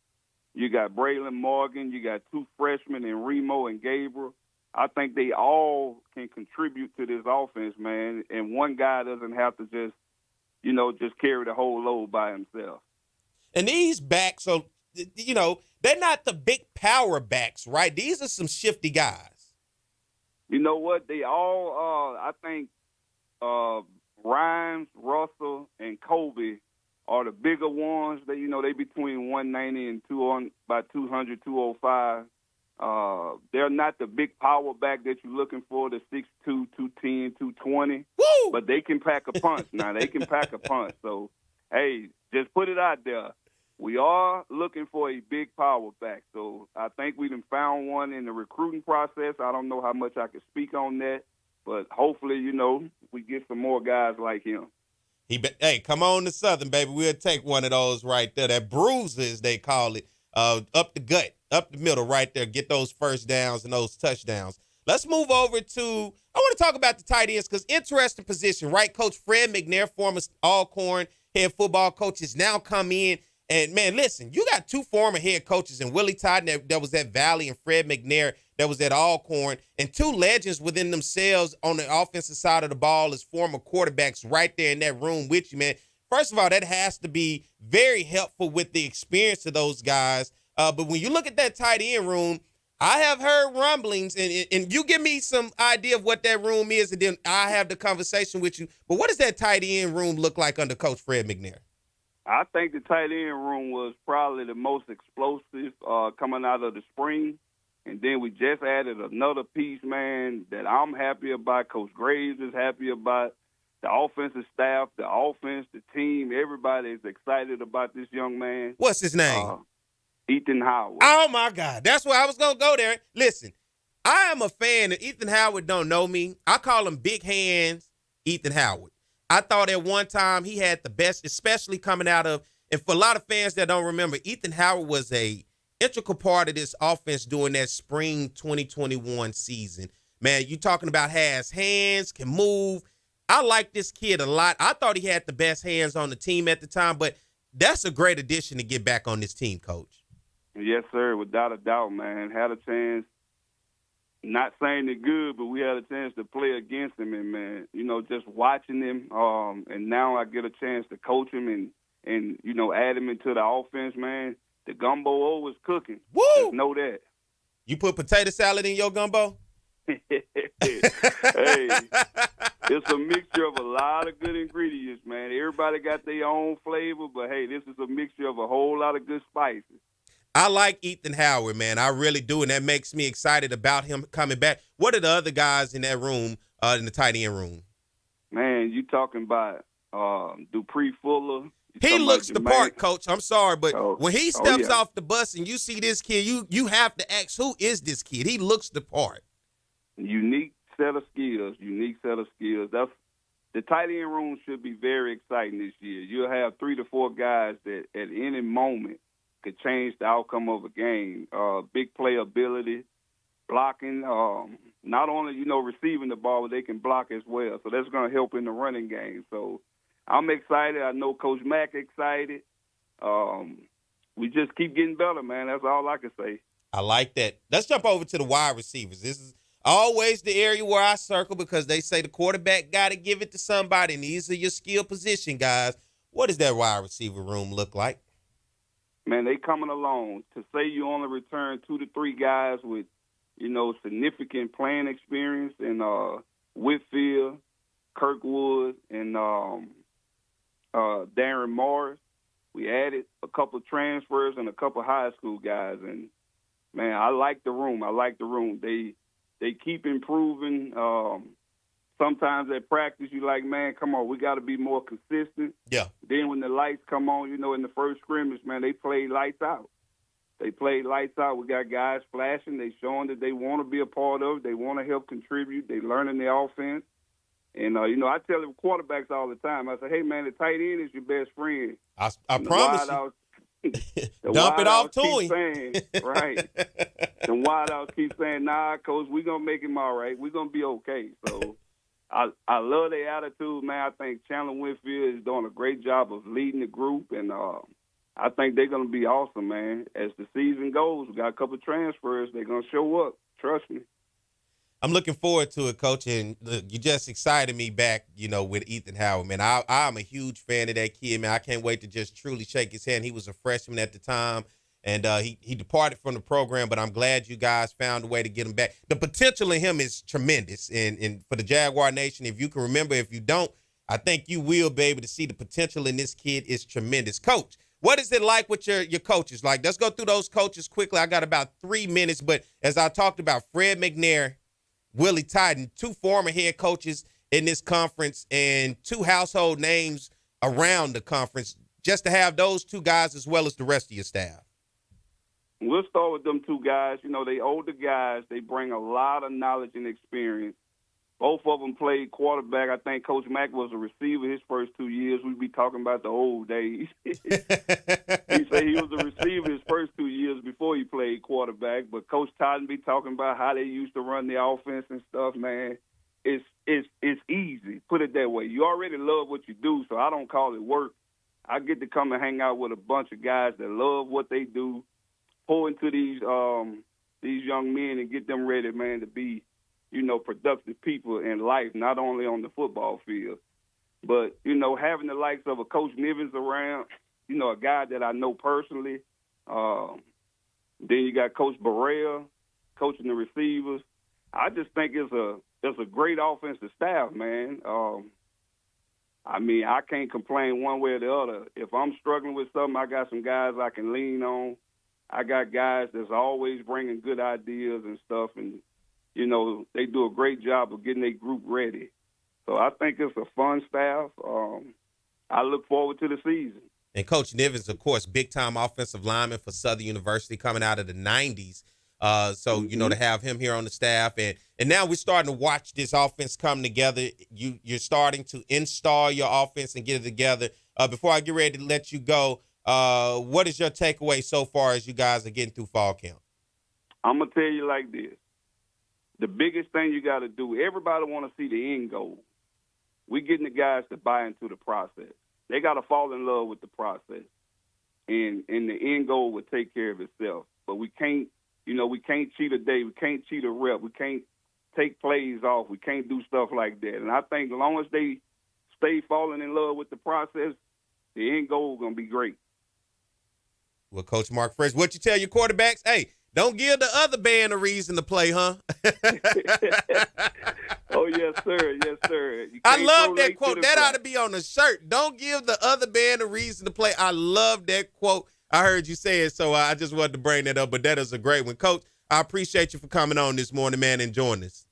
You got Braylon Morgan. You got two freshmen in Remo and Gabriel. I think they all can contribute to this offense, man. And one guy doesn't have to just carry the whole load by himself. And these backs are, they're not the big power backs, right? These are some shifty guys. You know what? They all, I think, Rhymes, Russell, and Kobe are the bigger ones. They between 190 and about 200, 205. They're not the big power back that you're looking for, the 6'2", 210, 220. Woo! But they can pack a punch. Now, they can pack a punch. So, hey, just put it out there. We are looking for a big power back. So I think we done found one in the recruiting process. I don't know how much I can speak on that, but hopefully, we get some more guys like him. Hey, come on to Southern, baby. We'll take one of those right there. That bruiser, as they call it, up the gut, up the middle right there. Get those first downs and those touchdowns. Let's move over to, I want to talk about the tight ends because interesting position, right? Coach Fred McNair, former Alcorn head football coach, has now come in. And, man, listen, you got two former head coaches in Willie Todd that was at Valley and Fred McNair that was at Alcorn, and two legends within themselves on the offensive side of the ball as former quarterbacks right there in that room with you, man. First of all, that has to be very helpful with the experience of those guys. But when you look at that tight end room, I have heard rumblings, and you give me some idea of what that room is, and then I have the conversation with you. But what does that tight end room look like under Coach Fred McNair? I think the tight end room was probably the most explosive coming out of the spring. And then we just added another piece, man, that I'm happy about. Coach Graves is happy about. The offensive staff, the offense, the team, everybody is excited about this young man. What's his name? Ethan Howard. Oh, my God. That's where I was going to go there. Listen, I am a fan of Ethan Howard. Don't know me. I call him Big Hands Ethan Howard. I thought at one time he had the best, especially coming out of, and for a lot of fans that don't remember, Ethan Howard was a integral part of this offense during that spring 2021 season. Man, you talking about has hands, can move. I like this kid a lot. I thought he had the best hands on the team at the time, but that's a great addition to get back on this team, Coach. Yes, sir, without a doubt, man. Had a chance not saying it good, but we had a chance to play against him, and man, just watching him, and now I get a chance to coach him and add him into the offense, man. The gumbo always cooking. Woo! Just know that. You put potato salad in your gumbo? Hey, it's a mixture of a lot of good ingredients, man. Everybody got their own flavor, but hey, this is a mixture of a whole lot of good spices. I like Ethan Howard, man. I really do, and that makes me excited about him coming back. What are the other guys in that room, in the tight end room? Man, you talking about Dupree Fuller. He looks the part, Coach. I'm sorry, but when he steps off the bus and you see this kid, you have to ask, who is this kid? He looks the part. Unique set of skills. That's the tight end room should be very exciting this year. You'll have 3 to 4 guys that at any moment could change the outcome of a game. Big play ability, blocking, not only, receiving the ball, but they can block as well. So that's going to help in the running game. So I'm excited. I know Coach Mack excited. We just keep getting better, man. That's all I can say. I like that. Let's jump over to the wide receivers. This is always the area where I circle because they say the quarterback got to give it to somebody, and these are your skill position guys. What does that wide receiver room look like? Man, they coming along. To say you only return 2 to 3 guys with, significant playing experience in Whitfield, Kirkwood, and Darren Morris. We added a couple of transfers and a couple of high school guys, and man, I like the room. They keep improving. Sometimes at practice, you like, man, come on, we got to be more consistent. Yeah. Then when the lights come on, in the first scrimmage, man, they played lights out. We got guys flashing. They showing that they want to be a part of it. They want to help contribute. They learning the offense. And, I tell the quarterbacks all the time, I say, hey, man, the tight end is your best friend. I promise you. Dump it off to him. Right. The wideouts keep saying, nah, Coach, we're going to make him all right. We're going to be okay. So I love their attitude, man. I think Chandler Winfield is doing a great job of leading the group, and I think they're going to be awesome, man. As the season goes, we got a couple of transfers. They're going to show up. Trust me. I'm looking forward to it, Coach, and look, you just excited me back, with Ethan Howard, man. I'm a huge fan of that kid, man. I can't wait to just truly shake his hand. He was a freshman at the time, and he departed from the program, but I'm glad you guys found a way to get him back. The potential in him is tremendous, and for the Jaguar Nation, if you can remember, if you don't, I think you will be able to see the potential in this kid is tremendous. Coach, what is it like with your coaches? Like, let's go through those coaches quickly. I got about 3 minutes, but as I talked about, Fred McNair, Willie Titan, 2 former head coaches in this conference and 2 household names around the conference, just to have those 2 guys as well as the rest of your staff. We'll start with them 2 guys. They older guys. They bring a lot of knowledge and experience. Both of them played quarterback. I think Coach Mack was a receiver his first 2 years. We'd be talking about the old days. He said he was a receiver his first 2 years before he played quarterback. But Coach Totten be talking about how they used to run the offense and stuff, man. It's easy. Put it that way. You already love what you do, so I don't call it work. I get to come and hang out with a bunch of guys that love what they do, pour into these young men and get them ready, man, to be productive people in life, not only on the football field. But, having the likes of a Coach Nivens around, a guy that I know personally. Then you got Coach Burrell coaching the receivers. I just think it's a great offensive staff, man. I can't complain one way or the other. If I'm struggling with something, I got some guys I can lean on. I got guys that's always bringing good ideas and stuff, and they do a great job of getting their group ready. So I think it's a fun staff. I look forward to the season. And Coach Nivens, of course, big-time offensive lineman for Southern University coming out of the 90s. To have him here on the staff. And now we're starting to watch this offense come together. You're starting to install your offense and get it together. Before I get ready to let you go, what is your takeaway so far as you guys are getting through fall camp? I'm going to tell you like this. The biggest thing you got to do, everybody want to see the end goal. We're getting the guys to buy into the process. They got to fall in love with the process. And the end goal will take care of itself. But we can't You know, we can't cheat a day. We can't cheat a rep. We can't take plays off. We can't do stuff like that. And I think as long as they stay falling in love with the process, the end goal is going to be great. Well, Coach Mark Frederick, what you tell your quarterbacks? Hey, don't give the other band a reason to play, huh? Oh, yes, sir. Yes, sir. I love that quote. That ought to be on the shirt. Don't give the other band a reason to play. I love that quote. I heard you say it, so I just wanted to bring that up, but that is a great one. Coach, I appreciate you for coming on this morning, man, and joining us.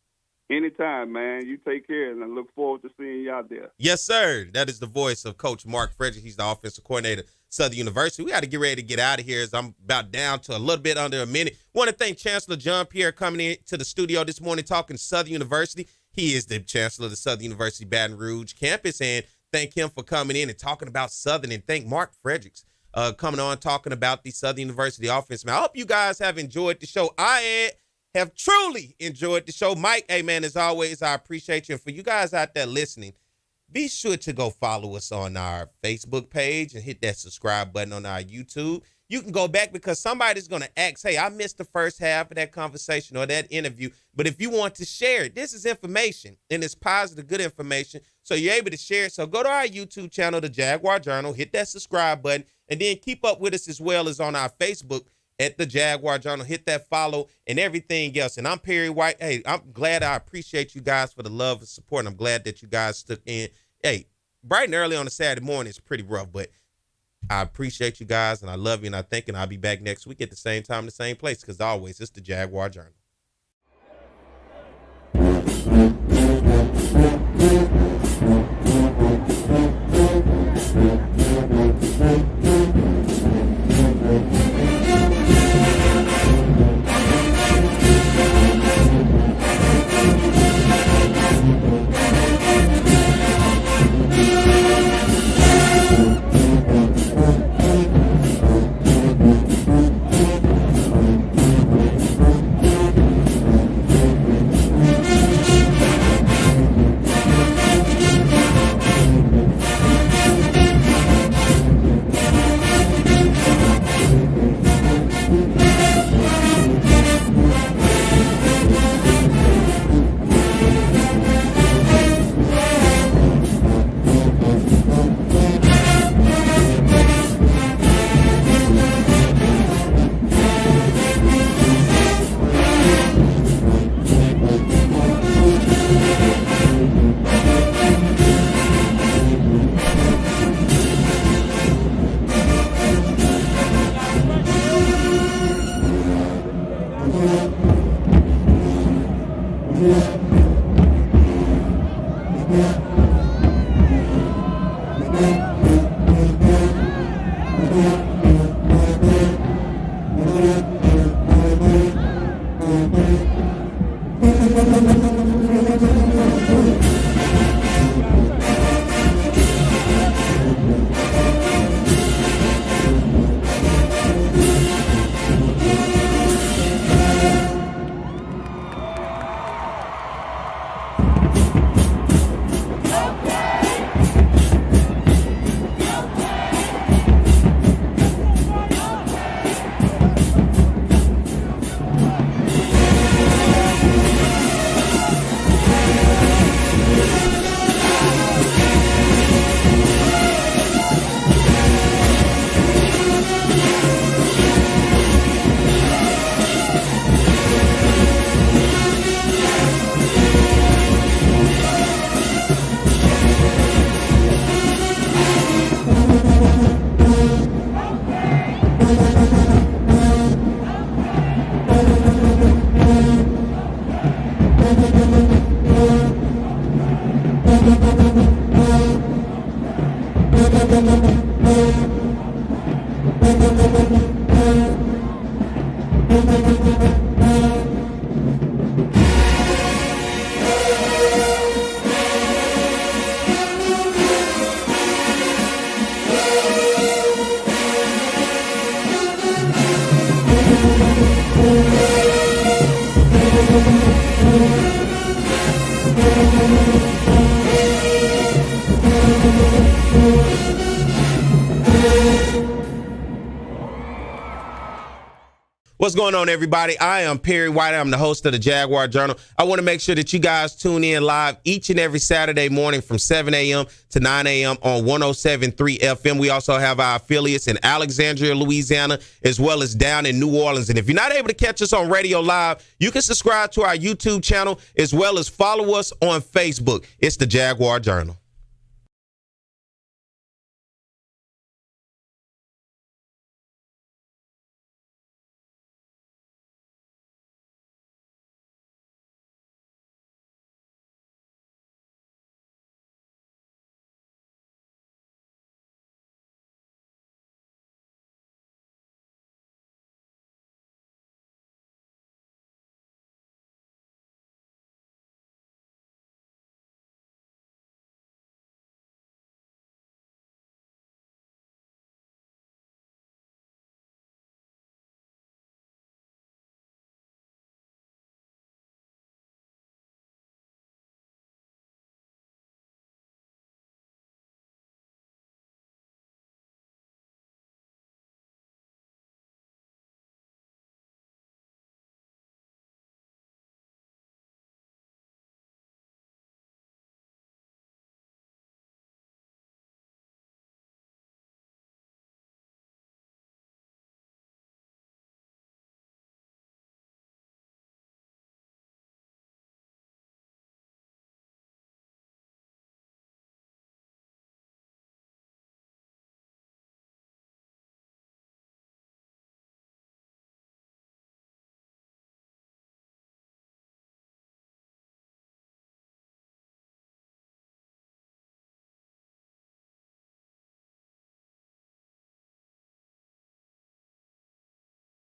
Anytime, man. You take care, and I look forward to seeing you out there. Yes, sir. That is the voice of Coach Mark Frederick. He's the offensive coordinator at Southern University. We got to get ready to get out of here as I'm about down to a little bit under a minute. Want to thank Chancellor Pierre coming into the studio this morning talking Southern University. He is the Chancellor of the Southern University Baton Rouge campus, and thank him for coming in and talking about Southern, and thank Mark Fredericks coming on talking about the Southern University offense. Man, I hope you guys have enjoyed the show. I have truly enjoyed the show. Mike, hey, man, as always, I appreciate you. And for you guys out there listening, be sure to go follow us on our Facebook page and hit that subscribe button on our YouTube. You can go back because somebody's going to ask, hey, I missed the first half of that conversation or that interview. But if you want to share it, this is information, and it's positive, good information, so you're able to share it. So go to our YouTube channel, the Jaguar Journal, hit that subscribe button, and then keep up with us as well as on our Facebook at the Jaguar Journal. Hit that follow and everything else. And I'm Perry White. Hey, I'm glad. I appreciate you guys for the love and support, and I'm glad that you guys stuck in. Hey, bright and early on a Saturday morning is pretty rough, but I appreciate you guys, and I love you, and I think, and I'll be back next week at the same time, the same place, because always, it's the Jaguar Journal. What's going on, everybody? I am Perry White. I'm the host of the Jaguar Journal. I want to make sure that you guys tune in live each and every Saturday morning from 7 a.m. to 9 a.m. on 107.3 FM. We also have our affiliates in Alexandria, Louisiana, as well as down in New Orleans. And if you're not able to catch us on radio live, you can subscribe to our YouTube channel as well as follow us on Facebook. It's the Jaguar Journal.